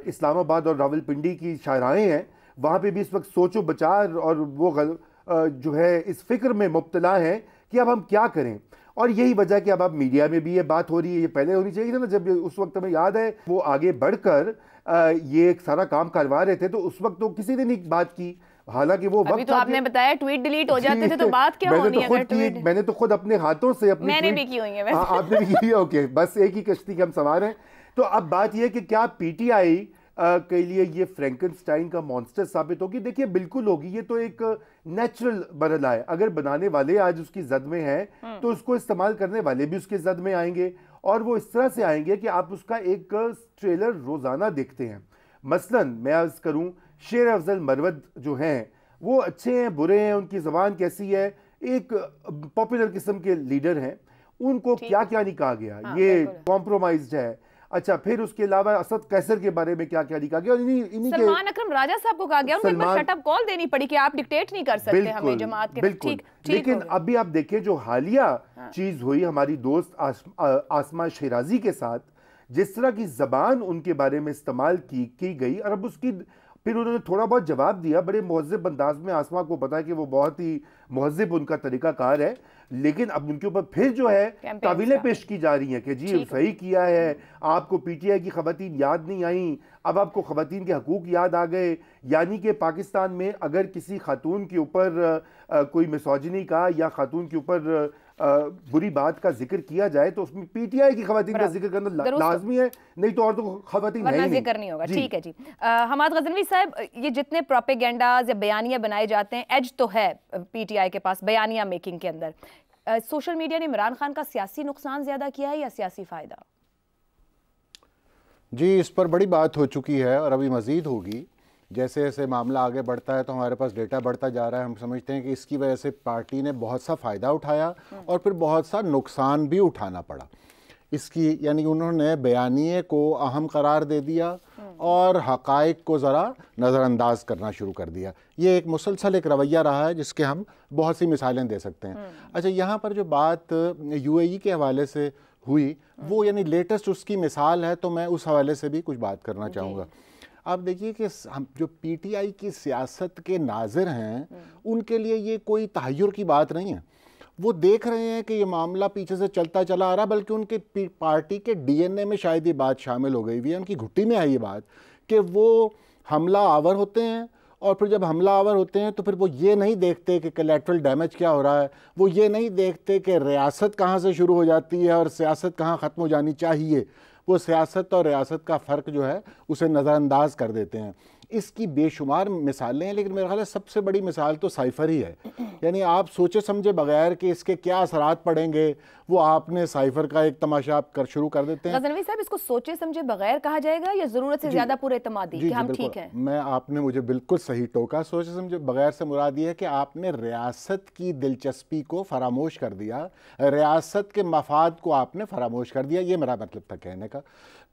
इस्लामाबाद और रावलपिंडी की शाहराएँ हैं, वहाँ पे भी इस वक्त सोचो बचार और वो जो है इस फिक्र में मुब्तला है कि अब हम क्या करें। और यही वजह कि अब मीडिया में भी ये बात हो रही है, ये पहले होनी चाहिए थी ना, जब उस वक्त हमें याद है वो आगे बढ़कर ये एक सारा काम करवा रहे थे, तो उस वक्त तो किसी ने नहीं बात की। हालांकि वो वक्त तो आपने बताया ट्वीट डिलीट हो जाते थे, तो बात क्या होनी है? मैंने तो खुद अपने हाथों से अपनी मैंने भी की हुई है। आपने भी की है, ओके, बस एक ही कश्ती के हम सवार हैं। तो अब बात यह है कि क्या पीटीआई के लिए ये फ्रैंकनस्टाइन का मॉन्स्टर साबित होगी? देखिए बिल्कुल होगी। ये तो एक नेचुरल मरहला है। अगर बनाने वाले आज उसकी जद में हैं तो उसको इस्तेमाल करने वाले भी उसके जद में आएंगे, और वो इस तरह से आएंगे कि आप उसका एक ट्रेलर रोजाना देखते हैं। मसलन मैं अर्ज करूं, शेर अफजल मरवद जो हैं वो अच्छे हैं बुरे हैं, उनकी जबान कैसी है, एक पॉपुलर किस्म के लीडर हैं, उनको क्या क्या नहीं कहा गया, ये कॉम्प्रोमाइज्ड है। अच्छा, फिर उसके अलावा असद कैसर के बारे में क्या क्या लिखा गया, और इन्हीं सलमान अकरम राजा साहब को कहा गया, उनको एक बार शटअप कॉल देनी पड़ी कि आप डिक्टेट नहीं कर सकते हमें जमात के। बिल्कुल, लेकिन अभी आप देखें जो हालिया चीज हुई हमारी दोस्त आसमा शिराजी के साथ, जिस तरह की जबान उनके बारे में इस्तेमाल की गई, और अब उसकी फिर उन्होंने थोड़ा बहुत जवाब दिया बड़े मुहज़्ज़ब अंदाज में। आसमा को पता है कि वो बहुत ही मुहज़्ज़ब उनका तरीकाकार है, लेकिन अब उनके ऊपर फिर जो है तावीलें पेश की जा रही हैं कि जी सही किया है, आपको पीटीआई की ख़वातीन याद नहीं आई, अब आपको ख़वातीन के हकूक़ याद आ गए। यानी कि पाकिस्तान में अगर किसी खातून के ऊपर कोई मिसोजिनी का या खातून के ऊपर बुरी बात का जिक्र किया जाए तो उसमें पीटीआई की खवातीन का जिक्र करना लाजमी है, नहीं तो और तो खवातीन है ही नहीं, जिक्र नहीं होगा। ठीक है जी। हमाद गजनवी साहब, ये जितने प्रोपेगेंडाज या बयानियां बनाए जाते हैं, एज तो है पीटीआई के पास बयानियां मेकिंग के अंदर, सोशल मीडिया ने इमरान खान का सियासी नुकसान ज्यादा किया है या सियासी फायदा? जी, इस पर बड़ी बात हो चुकी है और अभी मजीद होगी। जैसे जैसे मामला आगे बढ़ता है तो हमारे पास डेटा बढ़ता जा रहा है। हम समझते हैं कि इसकी वजह से पार्टी ने बहुत सा फ़ायदा उठाया और फिर बहुत सा नुकसान भी उठाना पड़ा इसकी। यानी उन्होंने बयानिए को अहम करार दे दिया और हक़ाइक़ को ज़रा नज़रअंदाज करना शुरू कर दिया। ये एक मुसलसल एक रवैया रहा है जिसके हम बहुत सी मिसालें दे सकते हैं। अच्छा, यहाँ पर जो बात यूएई के हवाले से हुई वो यानी लेटेस्ट उसकी मिसाल है, तो मैं उस हवाले से भी कुछ बात करना चाहूँगा। आप देखिए कि हम जो पीटीआई की सियासत के नाज़िर हैं उनके लिए ये कोई तहय्युर की बात नहीं है। वो देख रहे हैं कि ये मामला पीछे से चलता चला आ रहा, बल्कि उनके पार्टी के डीएनए में शायद ये बात शामिल हो गई हुई है, उनकी घुट्टी में आई ये बात कि वो हमला आवर होते हैं, और फिर जब हमला आवर होते हैं तो फिर वो ये नहीं देखते कि कोलैटरल डैमेज क्या हो रहा है, वो ये नहीं देखते कि रियासत कहाँ से शुरू हो जाती है और सियासत कहाँ ख़त्म हो जानी चाहिए। वो सियासत और रियासत का फ़र्क जो है उसे नज़रअंदाज कर देते हैं। इसकी बेशुमार मिसालें हैं, लेकिन मेरा ख्याल है सबसे बड़ी मिसाल तो साइफ़र ही है। यानी आप सोचे समझे बगैर कि इसके क्या असरात पड़ेंगे, वो आपने साइफ़र का एक तमाशा आप शुरू कर देते हैं। गजनवी साहब, इसको सोचे समझे बगैर कहा जाएगा या ज़रूरत से ज़्यादा पूरे एतमादी कि हम ठीक हैं? मैं आपने मुझे बिल्कुल सही टोका। सोचे समझे बगैर से मुराद ये है कि आपने रियासत की दिलचस्पी को फरामोश कर दिया, रियासत के मफाद को आपने फरामोश कर दिया, ये मेरा मतलब था कहने का।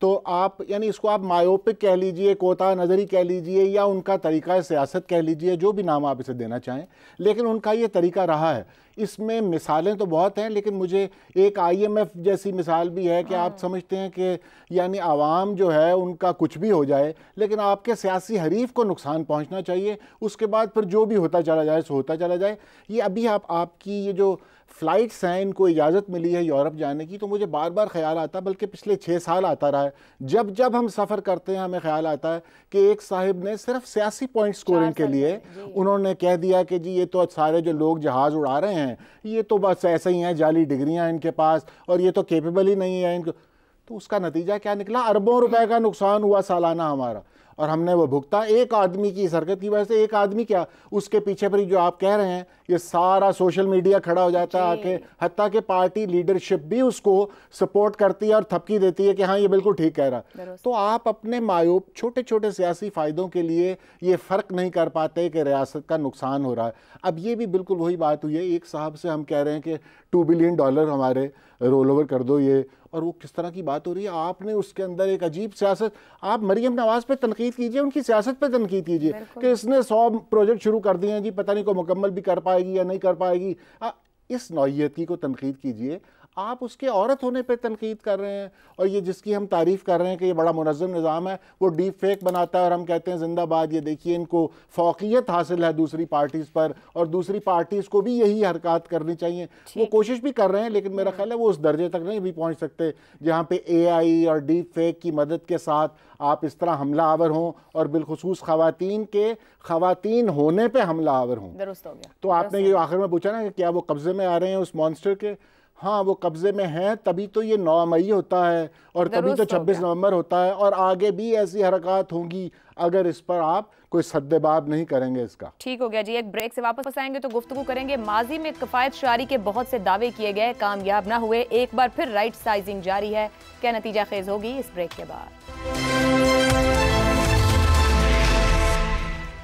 तो आप यानी इसको आप मायोपिक कह लीजिए, कोता नज़री कह लीजिए, या उनका तरीक़ा सियासत कह लीजिए, जो भी नाम आप इसे देना चाहें, लेकिन उनका ये तरीक़ा रहा है। इसमें मिसालें तो बहुत हैं, लेकिन मुझे एक IMF जैसी मिसाल भी है कि आप समझते हैं कि यानी आवाम जो है उनका कुछ भी हो जाए, लेकिन आपके सियासी हरीफ को नुकसान पहुंचना चाहिए, उसके बाद फिर जो भी होता चला जाए सो होता चला जाए। ये अभी आपकी ये जो फ़्लाइट्स हैं, इनको इजाज़त मिली है यूरोप जाने की, तो मुझे बार बार ख्याल आता, बल्कि पिछले 6 साल आता रहा है, जब जब हम सफ़र करते हैं हमें ख्याल आता है कि एक साहिब ने सिर्फ सियासी पॉइंट स्कोरिंग के लिए उन्होंने कह दिया कि जी ये तो सारे जो लोग जहाज़ उड़ा रहे हैं ये तो बस ऐसे ही हैं, जाली डिग्रियां इनके पास, और ये तो केपेबल ही नहीं है इनको। तो उसका नतीजा क्या निकला? अरबों रुपए का नुकसान हुआ सालाना हमारा, और हमने वो भुगता एक आदमी की इस हरकत की वजह से। एक आदमी क्या, उसके पीछे पर जो आप कह रहे हैं ये सारा सोशल मीडिया खड़ा हो जाता है आके, हत्ता कि पार्टी लीडरशिप भी उसको सपोर्ट करती है और थपकी देती है कि हाँ ये बिल्कुल ठीक कह रहा। तो आप अपने मायूब छोटे छोटे सियासी फ़ायदों के लिए ये फ़र्क नहीं कर पाते कि रियासत का नुकसान हो रहा है। अब ये भी बिल्कुल वही बात हुई है, एक साहब से हम कह रहे हैं कि $2 बिलियन हमारे रोल ओवर कर दो ये, और वो किस तरह की बात हो रही है। आपने उसके अंदर एक अजीब सियासत, आप मरियम नवाज पे तनकीद कीजिए, उनकी सियासत पे तनकीद कीजिए कि इसने 100 प्रोजेक्ट शुरू कर दिए हैं जी, पता नहीं को मुकम्मल भी कर पाएगी या नहीं कर पाएगी। इस नौइयत की को तनकीद कीजिए। आप उसके औरत होने पे तनकीद कर रहे हैं, और ये जिसकी हम तारीफ़ कर रहे हैं कि ये बड़ा मुनज़्ज़म निज़ाम है, वो डीप फेक बनाता है और हम कहते हैं जिंदाबाद, ये देखिए इनको फ़ौक़ियत हासिल है दूसरी पार्टीज़ पर, और दूसरी पार्टीज़ को भी यही हरकत करनी चाहिए। वो कोशिश भी कर रहे हैं, लेकिन मेरा ख्याल है वो उस दर्जे तक नहीं भी पहुँच सकते जहाँ पे AI और डीप फेक की मदद के साथ आप इस तरह हमला आवर हों, और बिलखुसूस ख़वातीन होने पर हमला आवर हों। दुरुस्त हो गया। तो आपने ये आखिर में पूछा ना कि क्या वो कब्ज़े में आ रहे हैं उस मॉन्स्टर के? हाँ, वो कब्जे में हैं, तभी तो ये 9 मई होता है, और तभी तो 26 नवंबर होता है, और आगे भी ऐसी हरकत होंगी अगर इस पर आप कोई सद्देबाब नहीं करेंगे इसका। ठीक हो गया जी, एक ब्रेक से वापस आएंगे तो गुफ्तगू करेंगे माजी में किफायत शारी के बहुत से दावे किए गए, कामयाब ना हुए, एक बार फिर राइट साइजिंग जारी है, क्या नतीजा खेज होगी इस ब्रेक के बाद।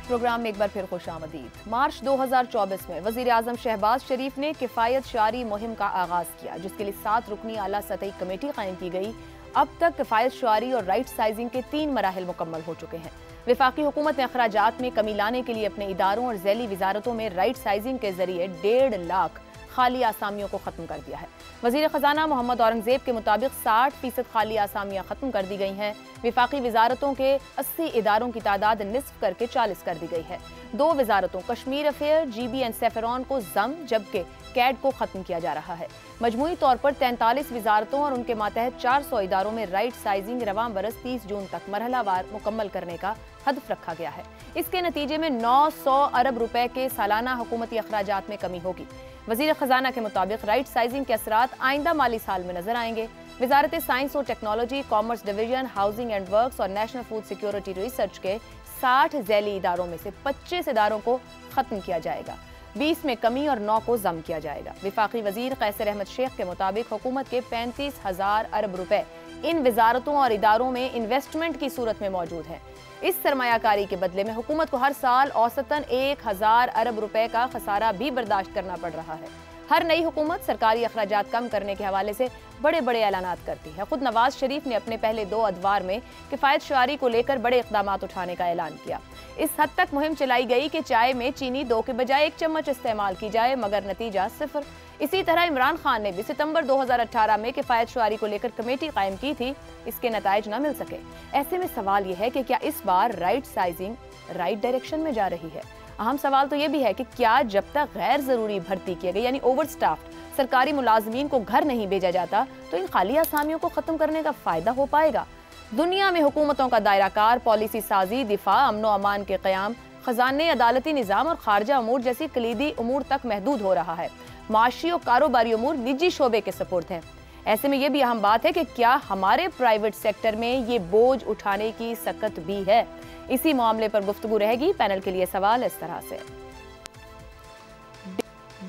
प्रोग्राम में एक बार फिर खुशामदीद। मार्च 2024 में वजीर आजम शहबाज शरीफ ने किफायत शारी मुहिम का आगाज किया, जिसके लिए 7 रुकनी आला सतही कमेटी कायम की गई। अब तक किफायत शारी और राइट साइजिंग के 3 मराहिल मुकम्मल हो चुके हैं। वफाकी हुकूमत ने अखराजात में कमी लाने के लिए अपने इदारों और झैली वजारतों में राइट साइजिंग के जरिए 1.5 लाख खाली आसामियों को खत्म कर दिया है। वजीर खजाना मोहम्मद औरंगजेब के मुताबिक 60% खाली आसामियां खत्म कर दी गई हैं। विफाकी वजारतों के 80 इदारों की तादाद निस्फ करके 40 कर दी गई है। 2 वजारतों कश्मीर अफेयर, GB एंड सेफरॉन को जम, जबकि कैड को खत्म किया जा रहा है। मजमूई तौर पर 43 वजारतों और उनके मातहत 400 इदारों में राइट साइजिंग रवां बरस 30 जून तक मरहलावार मुकम्मल करने का हदफ रखा गया है। इसके नतीजे में 900 अरब रुपए के सालाना हुकूमती अखराजात में कमी होगी। वजीर खजाना के मुताबिक राइट साइजिंग के असरात आइंदा माली साल में नजर आएंगे। वजारत साइंस और technology, commerce division, housing and works और नेशनल फूड सिक्योरिटी रिसर्च के 60 झैली इदारों में से 25 इदारों को खत्म किया जाएगा, 20 में कमी और 9 को जम किया जाएगा। विफाकी वजीर कैसर अहमद शेख के मुताबिक हुकूमत के 35,000 अरब रुपए इन वजारतों और इदारों में इन्वेस्टमेंट की सूरत में मौजूद है। इस सरमायाकारी के बदले में हुकूमत को हर साल औसतन 1,000 अरब रुपए का खसारा भी बर्दाश्त करना पड़ रहा है। हर नई हुकूमत सरकारी अखराजात कम करने के हवाले से बड़े बड़े ऐलानात करती है। खुद नवाज शरीफ ने अपने पहले 2 अदवार में किफायत शारी को लेकर बड़े इक़दामात उठाने का ऐलान किया। इस हद तक मुहिम चलाई गई कि चाय में चीनी 2 के बजाय 1 चम्मच इस्तेमाल की जाए, मगर नतीजा 0। इसी तरह इमरान खान ने भी सितंबर 2018 में किफायत शारी को लेकर कमेटी कायम की थी, इसके नताइज न मिल सके। ऐसे में सवाल यह है कि क्या इस बार राइट साइजिंग राइट डायरेक्शन में जा रही है। अहम सवाल तो यह भी है कि क्या जब तक गैर जरूरी भर्ती किए गए यानी ओवर स्टाफ्ड सरकारी मुलाजमीन को घर नहीं भेजा जाता, तो इन खाली आसामियों को खत्म करने का फायदा हो पाएगा। दुनिया में हुकूमतों का दायरा कार, पॉलिसी साजी, दिफा, अमनो अमान के क़याम, खजाने, अदालती निज़ाम और खारजा अमूर जैसी कलीदी अमूर तक महदूद हो रहा है। माशी और कारोबारी अमूर निजी शोबे के सपोर्ट हैं। ऐसे में यह भी अहम बात है कि क्या हमारे प्राइवेट सेक्टर में ये बोझ उठाने की सकत भी है। इसी मामले पर गुफ्तगू रहेगी। पैनल के लिए सवाल इस तरह से।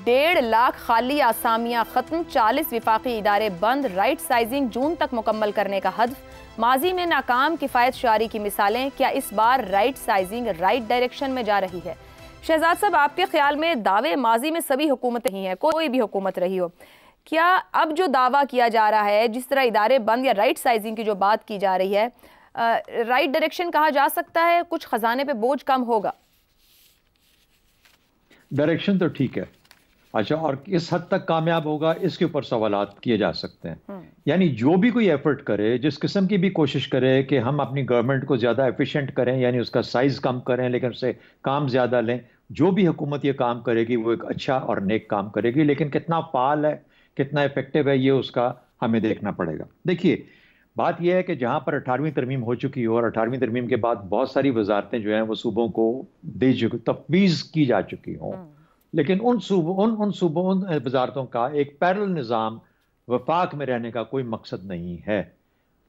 1.5 लाख खाली आसामियां खत्म, 40 विफाकी इदारे बंद, राइट साइजिंग जून तक मुकम्मल करने का हदफ, माजी में नाकाम किफायत शारी की मिसालें, क्या इस बार राइट साइजिंग राइट डायरेक्शन में जा रही है। शहजाद साहब, आपके ख्याल में दावे माजी में सभी हुकूमतें ही हैं, कोई भी हुकूमत रही हो, क्या अब जो दावा किया जा रहा है, जिस तरह इदारे बंद या राइट साइजिंग की जो बात की जा रही है, राइट डायरेक्शन कहा जा सकता है, कुछ खजाने पे बोझ कम होगा? डायरेक्शन तो ठीक है, अच्छा, और इस हद तक कामयाब होगा इसके ऊपर सवालात किए जा सकते हैं। यानी जो भी कोई एफर्ट करे, जिस किस्म की भी कोशिश करे कि हम अपनी गवर्नमेंट को ज़्यादा एफिशिएंट करें, यानी उसका साइज कम करें लेकिन उससे काम ज़्यादा लें, जो भी हुकूमत ये काम करेगी वो एक अच्छा और नेक काम करेगी, लेकिन कितना फाल है, कितना इफेक्टिव है, ये उसका हमें देखना पड़ेगा। देखिए, बात यह है कि जहां पर 18वीं तरमीम हो चुकी हो और 18वीं तरमीम के बाद बहुत सारी वजारतें जो हैं वो सूबों को दे चुकी, तफवीज़ की जा चुकी हों, लेकिन उन वजारतों का एक पैरेलल निज़ाम वफाक में रहने का कोई मकसद नहीं है।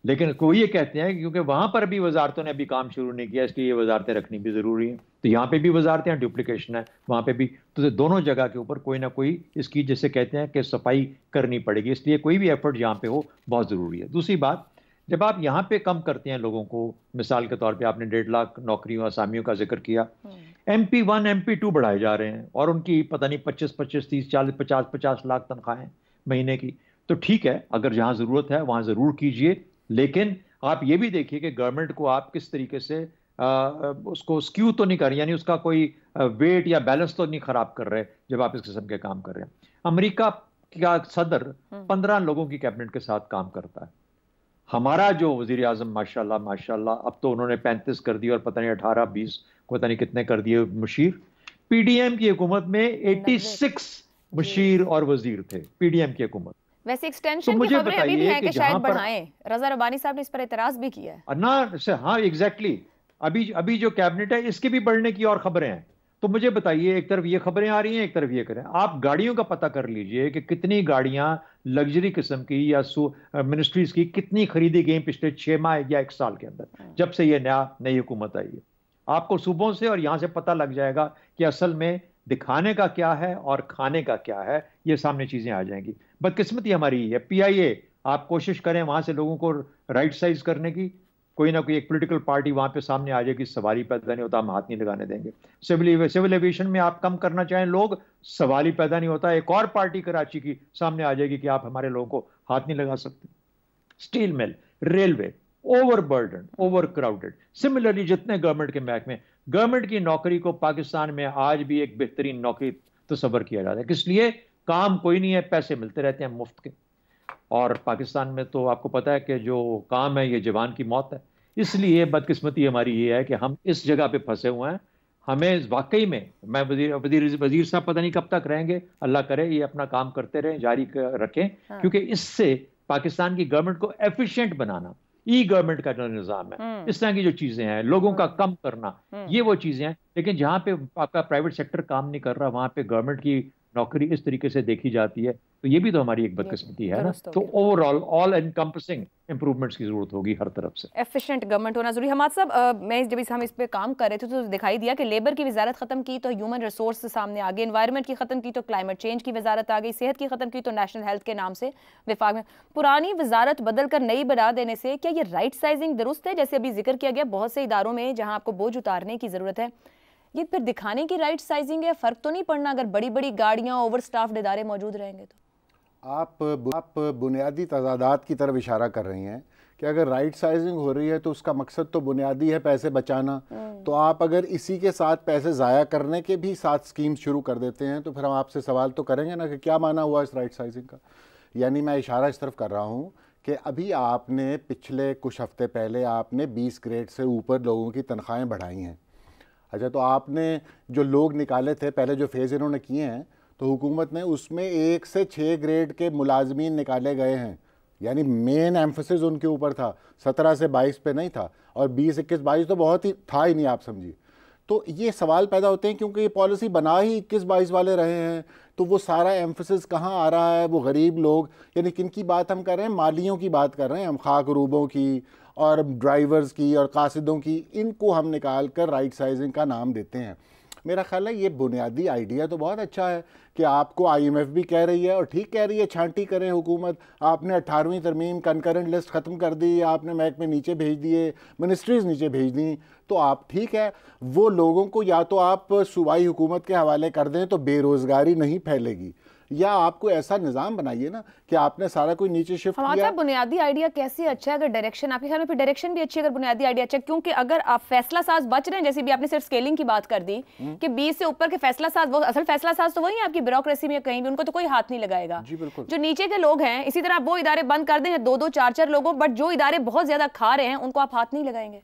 लेकिन कोई ये कहते हैं कि क्योंकि वहां पर भी वजारतों ने अभी काम शुरू नहीं किया, इसलिए ये वजारतें रखनी भी जरूरी हैं। तो यहाँ पे भी वजारतें हैं, डुप्लीकेशन है वहां पे भी, तो दोनों जगह के ऊपर कोई ना कोई इसकी, जैसे कहते हैं कि सफाई करनी पड़ेगी, इसलिए कोई भी एफर्ट यहाँ पे हो बहुत जरूरी है। दूसरी बात, जब आप यहाँ पे कम करते हैं लोगों को, मिसाल के तौर पे आपने 1.5 लाख नौकरियों असामियों का जिक्र किया, MP1 MP2 बढ़ाए जा रहे हैं और उनकी पता नहीं 25 30 40 50 लाख तनख्वाहें महीने की, तो ठीक है, अगर जहां जरूरत है वहां जरूर कीजिए, लेकिन आप ये भी देखिए कि गवर्नमेंट को आप किस तरीके से उसको स्क्यू तो नहीं कर रहे, यानी उसका कोई वेट या बैलेंस तो नहीं खराब कर रहे जब आप इस किस्म के काम कर रहे हैं। अमेरिका का सदर 15 लोगों की कैबिनेट के साथ काम करता है। हमारा जो वजीर आजम माशाल्लाह माशाल्लाह, अब तो उन्होंने 35 कर दिए और पता नहीं 18 20 को पता नहीं कितने कर दिए मुशीर। पीडीएम की हुकूमत में 86 मुशीर और वजीर थे पीडीएम की हुकूमत। वैसे एक्सटेंशन की खबरें अभी भी हैं कि शायद बढ़ाएं, रजा रब्बानी साहब ने इस पर एतराज भी किया है ना। हाँ एग्जैक्टली, अभी जो कैबिनेट है इसके भी बढ़ने की और खबरें हैं। तो मुझे बताइए, एक तरफ ये खबरें आ रही हैं, एक तरफ ये करें, आप गाड़ियों का पता कर लीजिए कि कितनी गाड़ियां लग्जरी किस्म की या मिनिस्ट्रीज की कितनी खरीदी गई पिछले 6 माह या 1 साल के अंदर, जब से ये नई हुकूमत आई है। आपको सूबों से और यहां से पता लग जाएगा कि असल में दिखाने का क्या है और खाने का क्या है, ये सामने चीजें आ जाएंगी। बदकिस्मती हमारी है, PIA आप कोशिश करें वहां से लोगों को राइट साइज करने की, कोई ना कोई एक पॉलिटिकल पार्टी वहां पे सामने आ जाएगी, सवाल ही पैदा नहीं होता, हम हाथ नहीं लगाने देंगे। सिविल एविएशन में आप कम करना चाहें लोग, सवाल ही पैदा नहीं होता, एक और पार्टी कराची की सामने आ जाएगी कि आप हमारे लोगों को हाथ नहीं लगा सकते। Steel mill, railway overburden, over crowded. Similarly जितने गवर्नमेंट के महकमे, गवर्नमेंट की नौकरी को पाकिस्तान में आज भी एक बेहतरीन नौकरी तस्वर किया जाता है, किस लिए? काम कोई नहीं है, पैसे मिलते रहते हैं मुफ्त के। और पाकिस्तान में तो आपको पता है कि जो काम है ये जवान की मौत है। इसलिए बदकिस्मती हमारी ये है कि हम इस जगह पे फंसे हुए हैं। हमें वाकई में, मैं वजीर साहब पता नहीं कब तक रहेंगे, अल्लाह करे ये अपना काम करते रहें, जारी रखें, क्योंकि इससे पाकिस्तान की गवर्नमेंट को एफिशिएंट बनाना, ई गवर्नमेंट का जो निजाम है, इस तरह की जो चीजें हैं, लोगों का कम करना, ये वो चीजें हैं। लेकिन जहां पे आपका प्राइवेट सेक्टर काम नहीं कर रहा, वहां पे गवर्नमेंट की नौकरी इस तरीके से देखी जाती है, तो ये भी तो हमारी एक बदकिस्मती है ना। तो ओवरऑल ऑल एनकम्पसिंग इंप्रूवमेंट्स की जरूरत होगी हर तरफ से, एफिशिएंट गवर्नमेंट होना जरूरी। हमाद साहब, मैं जब हम इस पे काम कर रहे थे तो दिखाई दिया कि लेबर की वजारत खत्म की तो ह्यूमन रिसोर्स सामने आ गए, एनवायरनमेंट की खत्म की तो क्लाइमेट चेंज की वजारत आ गई, सेहत की खत्म की तो नेशनल हेल्थ के नाम से विफाक में पुरानी वजारत बदल कर नई बना देने से क्या ये राइट साइजिंग दुरुस्त है? जैसे अभी जिक्र किया गया बहुत से इदारों में जहां आपको बोझ उतारने की जरूरत है, ये फिर दिखाने की राइट साइजिंग है? फर्क तो नहीं पड़ना अगर बड़ी बड़ी गाड़ियां, ओवर स्टाफ्ड इदारे मौजूद रहेंगे तो? आप बुनियादी तजादात की तरफ इशारा कर रही हैं कि अगर राइट साइजिंग हो रही है तो उसका मकसद तो बुनियादी है पैसे बचाना, तो आप अगर इसी के साथ पैसे ज़ाया करने के भी साथ स्कीम शुरू कर देते हैं तो फिर हम आपसे सवाल तो करेंगे ना कि क्या माना हुआ इस राइट साइजिंग का। यानी मैं इशारा इस तरफ कर रहा हूँ कि अभी आपने पिछले कुछ हफ्ते पहले आपने 20 ग्रेड से ऊपर लोगों की तनख्वाहें बढ़ाई हैं। अच्छा, तो आपने जो लोग निकाले थे पहले, जो फेज़ इन्होंने किए हैं, तो हुकूमत ने उसमें 1 से 6 ग्रेड के मुलाजमीन निकाले गए हैं, यानी मेन एम्फसिस उनके ऊपर था, 17 से 22 पे नहीं था, और 20 21 22 तो बहुत ही था ही नहीं, आप समझिए। तो ये सवाल पैदा होते हैं क्योंकि ये पॉलिसी बना ही 21 22 वाले रहे हैं, तो वो सारा एम्फसिस कहाँ आ रहा है? वो गरीब लोग, यानी किन की बात हम कर रहे हैं? मालियों की बात कर रहे हैं हम, खाक रूबों की और ड्राइवर्स की और कासिदों की, इनको हम निकाल कर राइट साइजिंग का नाम देते हैं। मेरा ख्याल है ये बुनियादी आइडिया तो बहुत अच्छा है कि आपको IMF भी कह रही है और ठीक कह रही है, छांटी करें हुकूमत। आपने 18वीं तरमीम कंकरेंट लिस्ट ख़त्म कर दी, आपने महकमे नीचे भेज दिए, मिनिस्ट्रीज़ नीचे भेज दी, तो आप ठीक है, वो लोगों को या तो आप सूबाई हुकूमत के हवाले कर दें तो बेरोज़गारी नहीं फैलेगी, या आपको ऐसा निज़ाम बनाइए ना कि आपने सारा कोई नीचे शिफ्ट किया। बुनियादी आइडिया कैसे अच्छा है अगर डायरेक्शन आपके ख्याल में, फिर डायरेक्शन भी अच्छी अगर बुनियादी आइडिया अच्छा, क्योंकि अगर आप फैसला साज बच रहे हैं, जैसे भी आपने सिर्फ स्केलिंग की बात कर दी कि 20 से ऊपर के फैसला साज, वो असल फैसला साज तो वही है आपकी ब्यूरोक्रेसी में, कहीं भी उनको तो कोई हाथ नहीं लगाएगा। जी बिल्कुल। जो नीचे के लोग हैं, इसी तरह वो इदारे बंद कर दें 2-2 4-4 लोगों, बट जो इदारे बहुत ज्यादा खा रहे हैं उनको आप हाथ नहीं लगाएंगे।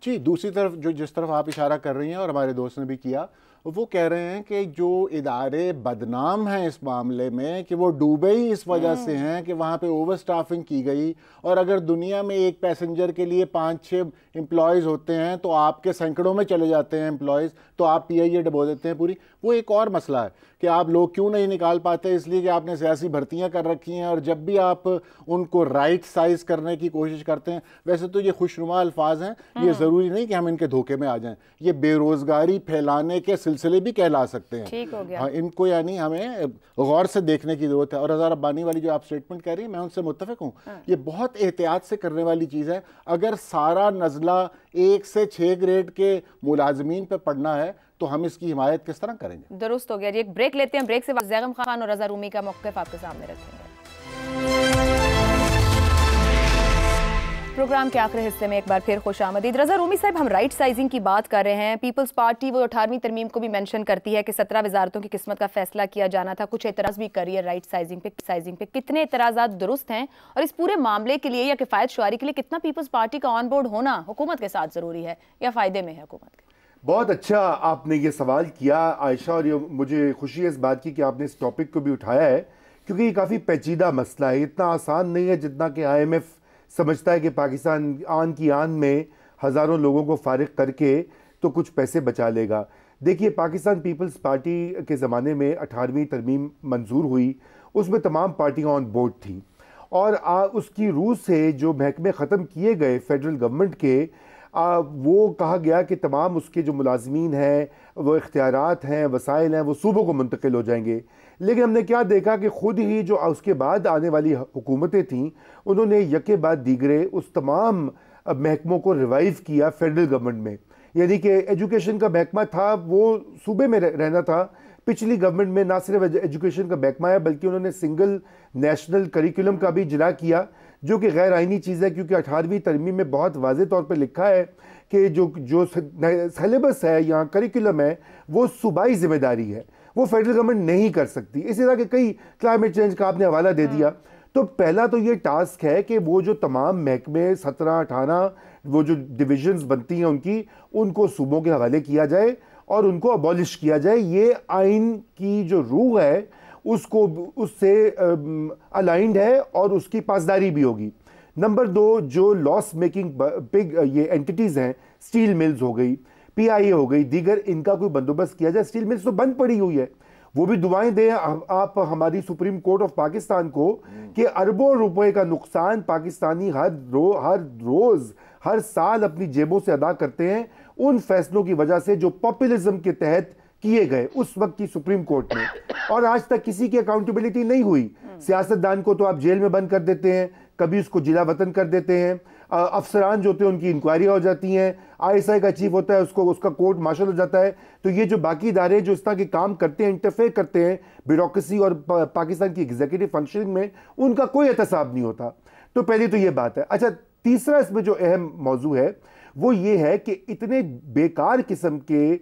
जी, दूसरी तरफ जो जिस तरफ आप इशारा कर रही हैं और हमारे दोस्त ने भी किया, वो कह रहे हैं कि जो इदारे बदनाम हैं इस मामले में कि वो डूबे ही इस वजह से हैं कि वहाँ पे ओवर स्टाफिंग की गई, और अगर दुनिया में एक पैसेंजर के लिए 5-6 एम्प्लॉयज़ होते हैं तो आपके सैकड़ों में चले जाते हैं एम्प्लॉयज़, तो आप PIA डबो देते हैं पूरी। वो एक और मसला है कि आप लोग क्यों नहीं निकाल पाते, इसलिए कि आपने सियासी भर्तियां कर रखी हैं, और जब भी आप उनको राइट साइज करने की कोशिश करते हैं, वैसे तो ये खुशनुमा अल्फाज हैं, ये ज़रूरी नहीं कि हम इनके धोखे में आ जाएं, ये बेरोज़गारी फैलाने के सिलसिले भी कहला सकते हैं। ठीक हो गया। हाँ, इनको यानी हमें गौर से देखने की ज़रूरत है। और हज़ार अब्बानी वाली जो आप स्टेटमेंट कह रही हैं, मैं उनसे मुत्तफ़िक हूँ, ये बहुत एहतियात से करने वाली चीज़ है। अगर सारा नज़ला 1 से 6 ग्रेड के मुलाजमीन पर पड़ना है तो हम इसकी हिमायत किस तरह करेंगे? दुरुस्त हो गया जी। एक ब्रेक लेते हैं, ब्रेक से बाद ज़ैगम खान और रज़ा रूमी का मौक़िफ़ आपके सामने रखेंगे। प्रोग्राम के आखिरी हिस्से में एक बार फिर खुशामदीद। रज़ा रूमी साहब, हम राइट साइजिंग की बात कर रहे हैं। पीपल्स पार्टी वो 18वीं तरमीम को भी मेंशन करती है कि 17 वजारतों की किस्मत का फैसला किया जाना था। कुछ एतराज़ भी करी है राइट साइजिंग पे। कितने एतराज़ात दुरुस्त हैं और इस पूरे मामले के लिए या किफ़ायत शुआरी के लिए कितना पीपल्स पार्टी का ऑन बोर्ड होना हुकूमत के साथ ज़रूरी है या फ़ायदे में है हुकूमत के? बहुत अच्छा आपने ये सवाल किया आयशा, और ये मुझे खुशी है इस बात की कि आपने इस टॉपिक को भी उठाया है, क्योंकि ये काफ़ी पेचीदा मसला है। इतना आसान नहीं है जितना कि IMF समझता है कि पाकिस्तान आन की आन में हज़ारों लोगों को फारिग करके तो कुछ पैसे बचा लेगा। देखिए, पाकिस्तान पीपल्स पार्टी के ज़माने में 18वीं तरमीम मंजूर हुई, उसमें तमाम पार्टियाँ ऑन बोर्ड थी, और उसकी रूह से जो महकमे ख़त्म किए गए फेडरल गवर्नमेंट के, वो कहा गया कि तमाम उसके जो मुलाजमीन हैं, वो इख्तियारात हैं, वसाइल हैं, वो सूबों को मुंतकिल हो जाएंगे। लेकिन हमने क्या देखा कि ख़ुद ही जो उसके बाद आने वाली हुकूमतें थीं, उन्होंने यके बाद दीगरे उस तमाम महकमों को रिवाइव किया फेडरल गवर्नमेंट में। यानी कि एजुकेशन का महकमा था वो सूबे में रहना था। पिछली गवर्नमेंट में ना सिर्फ एजुकेशन का महकमा है बल्कि उन्होंने सिंगल नेशनल करिकुलम का भी इजरा किया, जो कि गैर आइनी चीज़ है, क्योंकि 18वीं तरमीम में बहुत वाज़े तौर पर लिखा है कि जो सिलेबस है या करिकुलम है वो सूबाई जिम्मेदारी है, वो फेडरल गवर्नमेंट नहीं कर सकती। इसी तरह के कई क्लाइमेट चेंज का आपने हवाला दे दिया। तो पहला तो ये टास्क है कि वो जो तमाम महकमे 17-18 वो जो डिविजन्स बनती हैं उनको सूबों के हवाले किया जाए और उनको अबॉलिश किया जाए। ये आइन की जो रूह है उससे अलाइंड है और उसकी पासदारी भी होगी। नंबर 2, जो लॉस मेकिंग बिग ये एंटिटीज़ हैं, स्टील मिल्स हो गई, PIA हो गई, दीगर, इनका कोई बंदोबस्त किया जाए। स्टील मिल्स तो बंद पड़ी हुई है, वो भी दुआएं दें आप हमारी सुप्रीम कोर्ट ऑफ पाकिस्तान को कि अरबों रुपए का नुकसान पाकिस्तानी हर रोज़ हर साल अपनी जेबों से अदा करते हैं उन फैसलों की वजह से जो पॉपुलिज्म के तहत किए गए उस वक्त की सुप्रीम कोर्ट में, और आज तक किसी की अकाउंटेबिलिटी नहीं हुई। सियासतदान को तो आप जेल में बंद कर देते हैं, कभी उसको जिला वतन कर देते हैं, अफसरान जो होते हैं उनकी इंक्वायरियाँ हो जाती हैं, ISI का चीफ होता है उसका कोर्ट मार्शल हो जाता है। तो ये जो बाकी इदारे जो इस तरह के काम करते हैं, इंटरफेयर करते हैं ब्यूरोक्रेसी और पाकिस्तान की एग्जीक्यूटिव फंक्शनिंग में, उनका कोई एहतसाब नहीं होता। तो पहले तो ये बात है। अच्छा, तीसरा इसमें जो अहम मौजू है वो ये है कि इतने बेकार किस्म के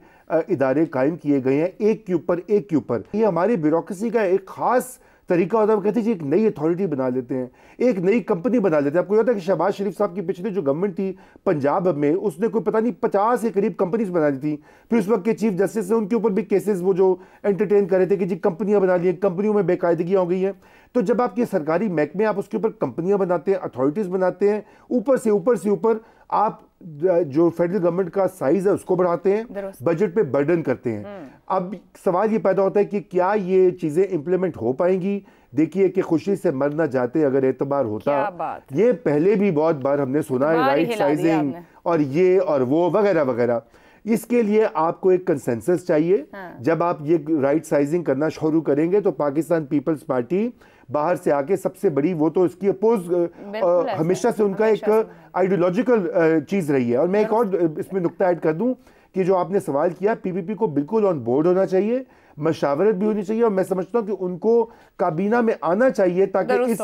इदारे कायम किए गए हैं एक के ऊपर। ये हमारी ब्यूरोक्रेसी का एक खास तरीका होता है। वो कहते हैं एक नई अथॉरिटी बना लेते हैं, एक नई कंपनी बना लेते हैं। आपको याद है कि शहबाज शरीफ साहब की पिछली जो गवर्नमेंट थी पंजाब में, उसने कोई पता नहीं 50 के करीब कंपनीज बना दी थी। फिर उस वक्त के चीफ जस्टिस ने उनके ऊपर भी केसेस वो जो एंटरटेन कर रहे थे कि जी कंपनियां बना ली, कंपनियों में बेकायदगियां हो गई हैं। तो जब आपके सरकारी महकमे आप उसके ऊपर कंपनियां बनाते हैं, अथॉरिटीज बनाते हैं, ऊपर से ऊपर आप जो फेडरल गवर्नमेंट का साइज है उसको बढ़ाते हैं, बजट पे बर्डन करते हैं। अब सवाल ये पैदा होता है कि क्या ये चीजें इंप्लीमेंट हो पाएंगी? देखिए कि खुशी से मर ना जाते अगर एतबार होता, ये पहले भी बहुत बार हमने सुना है, राइट साइजिंग और ये और वो वगैरह वगैरह। इसके लिए आपको एक कंसेंसस चाहिए। जब आप ये राइट साइजिंग करना शुरू करेंगे तो पाकिस्तान पीपल्स पार्टी बाहर से आके सबसे बड़ी, वो तो इसकी अपोज हमेशा से उनका एक आइडियोलॉजिकल चीज रही है। और मैं एक और इसमें नुक्ता ऐड कर दूं कि जो आपने सवाल किया, PPP को बिल्कुल ऑन बोर्ड होना चाहिए, मशावरत भी होनी चाहिए, और मैं समझता हूं कि उनको काबीना में आना चाहिए ताकि इस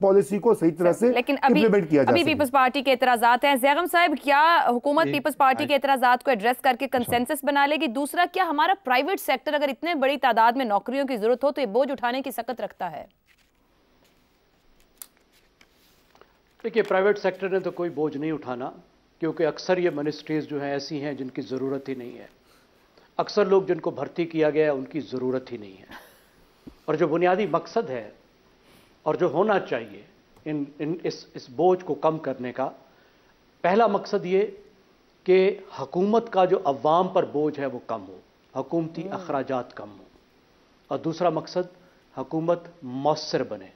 पॉलिसी को सही तरह से इंप्लीमेंट किया जा सके। अभी पीपल्स पार्टी के एतराजात हैं। ज़ैगम साहब, क्या हुकूमत पीपल्स पार्टी के एतराजात को एड्रेस करके कंसेंसस बना लेगी? दूसरा, क्या हमारा प्राइवेट सेक्टर अगर इतने बड़ी तादाद में नौकरियों की जरूरत हो तो ये बोझ उठाने की सकत रखता है? देखिए, प्राइवेट सेक्टर ने तो कोई बोझ नहीं उठाना, क्योंकि अक्सर ये मिनिस्ट्रीज जो हैं ऐसी हैं जिनकी ज़रूरत ही नहीं है। अक्सर लोग जिनको भर्ती किया गया है उनकी ज़रूरत ही नहीं है। और जो बुनियादी मकसद है और जो होना चाहिए इस बोझ को कम करने का, पहला मकसद ये कि हुकूमत का जो अवाम पर बोझ है वो कम हो, हुकूमती अखराजात कम हो। और दूसरा मकसद, हुकूमत मौसर बने,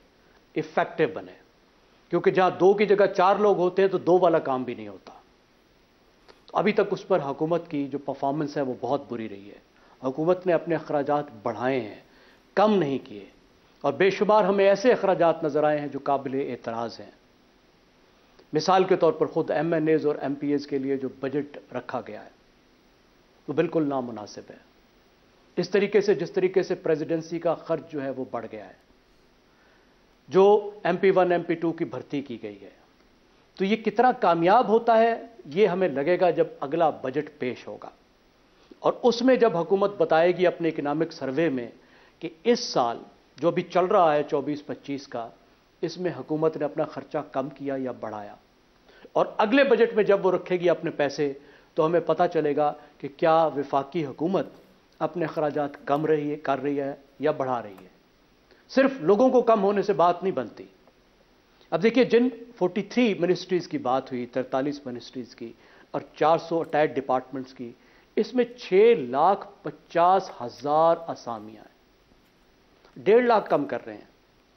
इफ़ेक्टिव बने, क्योंकि जहाँ 2 की जगह 4 लोग होते हैं तो 2 वाला काम भी नहीं होता। अभी तक उस पर हुकूमत की जो परफॉर्मेंस है वो बहुत बुरी रही है। हुकूमत ने अपने अखराजात बढ़ाए हैं, कम नहीं किए, और बेशुमार हमें ऐसे अखराजात नज़र आए हैं जो काबिल एतराज़ हैं। मिसाल के तौर पर ख़ुद MNAs और MPAs के लिए जो बजट रखा गया है वो बिल्कुल नामुनासिब है। इस तरीके से, जिस तरीके से प्रेसिडेंसी का खर्च जो है वो बढ़ गया है, जो MP1 MP2 की भर्ती की गई है, तो ये कितना कामयाब होता है ये हमें लगेगा जब अगला बजट पेश होगा। और उसमें जब हुकूमत बताएगी अपने इकोनॉमिक सर्वे में कि इस साल जो अभी चल रहा है 24-25 का, इसमें हुकूमत ने अपना खर्चा कम किया या बढ़ाया, और अगले बजट में जब वो रखेगी अपने पैसे, तो हमें पता चलेगा कि क्या वफाकी हुकूमत अपने अखराजात कम कर रही है या बढ़ा रही है। सिर्फ लोगों को कम होने से बात नहीं बनती। अब देखिए, जिन 43 मिनिस्ट्रीज़ की बात हुई, 43 मिनिस्ट्रीज़ की और 400 अटैच डिपार्टमेंट्स की, इसमें 6,50,000 असामियाँ हैं। 1.5 लाख कम कर रहे हैं,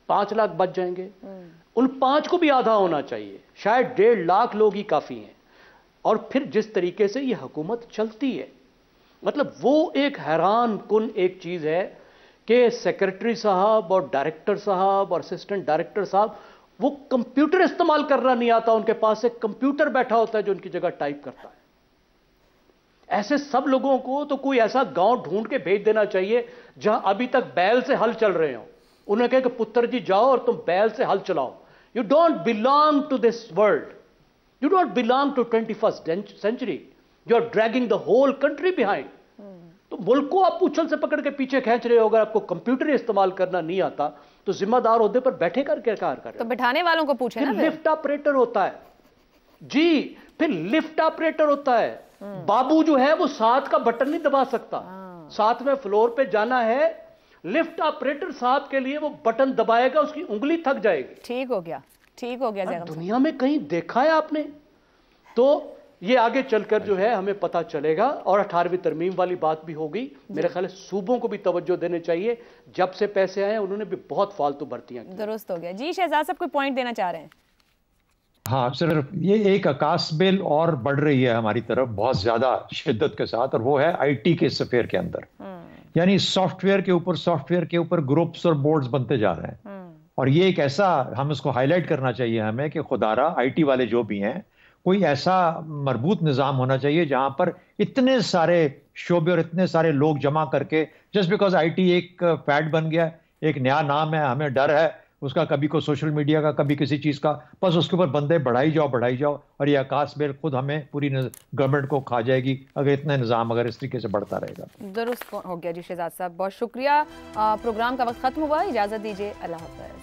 5 लाख बच जाएंगे। उन 5 को भी आधा होना चाहिए, शायद 1.5 लाख लोग ही काफ़ी हैं। और फिर जिस तरीके से ये हुकूमत चलती है, मतलब वो एक हैरान कुन एक चीज़ है कि सेक्रेटरी साहब और डायरेक्टर साहब और असिस्टेंट डायरेक्टर साहब, वो कंप्यूटर इस्तेमाल करना नहीं आता, उनके पास एक कंप्यूटर बैठा होता है जो उनकी जगह टाइप करता है। ऐसे सब लोगों को तो कोई ऐसा गांव ढूंढ के भेज देना चाहिए जहां अभी तक बैल से हल चल रहे हो। उन्हें कहे कि पुत्र जी जाओ और तुम बैल से हल चलाओ। You don't belong to this world, you don't belong to 21st century, you are dragging the whole country behind. तो मुल्क को आप पूछल से पकड़ के पीछे खींच रहे हो। अगर आपको कंप्यूटर इस्तेमाल करना नहीं आता तो जिम्मेदार ओहदे पर बैठे करके कार्य कर रहे हो। तो बैठाने वालों को पूछे ना। लिफ्ट ऑपरेटर होता है जी, फिर लिफ्ट ऑपरेटर होता है। बाबू जो है वो 7 का बटन नहीं दबा सकता। 7वें फ्लोर पे जाना है, लिफ्ट ऑपरेटर साहब के लिए वो बटन दबाएगा, उसकी उंगली थक जाएगी। ठीक हो गया, ठीक हो गया। दुनिया में कहीं देखा है आपने? तो ये आगे चलकर जो है हमें पता चलेगा। और 18वीं तरमीम वाली बात भी होगी। मेरे ख्याल है सूबों को भी तवज्जो देने चाहिए। जब से पैसे आए उन्होंने भी बहुत फालतू भर्तियां की। दुरुस्त हो गया जी। शहजाद साहब कोई पॉइंट देना चाह रहे हैं? हाँ, सिर्फ ये एक आकाश बिल और बढ़ रही है हमारी तरफ बहुत ज्यादा शिद्दत के साथ, और वो है IT के स्फीयर के अंदर। यानी सॉफ्टवेयर के ऊपर ग्रुप्स और बोर्ड्स बनते जा रहे हैं। और ये एक ऐसा, हम इसको हाईलाइट करना चाहिए हमें कि खुदारा IT वाले जो भी हैं, कोई ऐसा मरबूत निज़ाम होना चाहिए जहां पर इतने सारे शोबे और इतने सारे लोग जमा करके, जस्ट बिकॉज IT एक फैड बन गया, एक नया नाम है, हमें डर है उसका, कभी को सोशल मीडिया का, कभी किसी चीज़ का, बस उसके ऊपर बंदे बढ़ाई जाओ। और ये आकाश बिल खुद हमें पूरी गवर्नमेंट को खा जाएगी अगर इतना निज़ाम अगर इस तरीके से बढ़ता रहेगा। दुरुस्त हो गया जी शहजाद साहब, बहुत शुक्रिया। प्रोग्राम का वक्त खत्म हुआ, इजाज़त दीजिए, अल्लाह हाफ़िज़।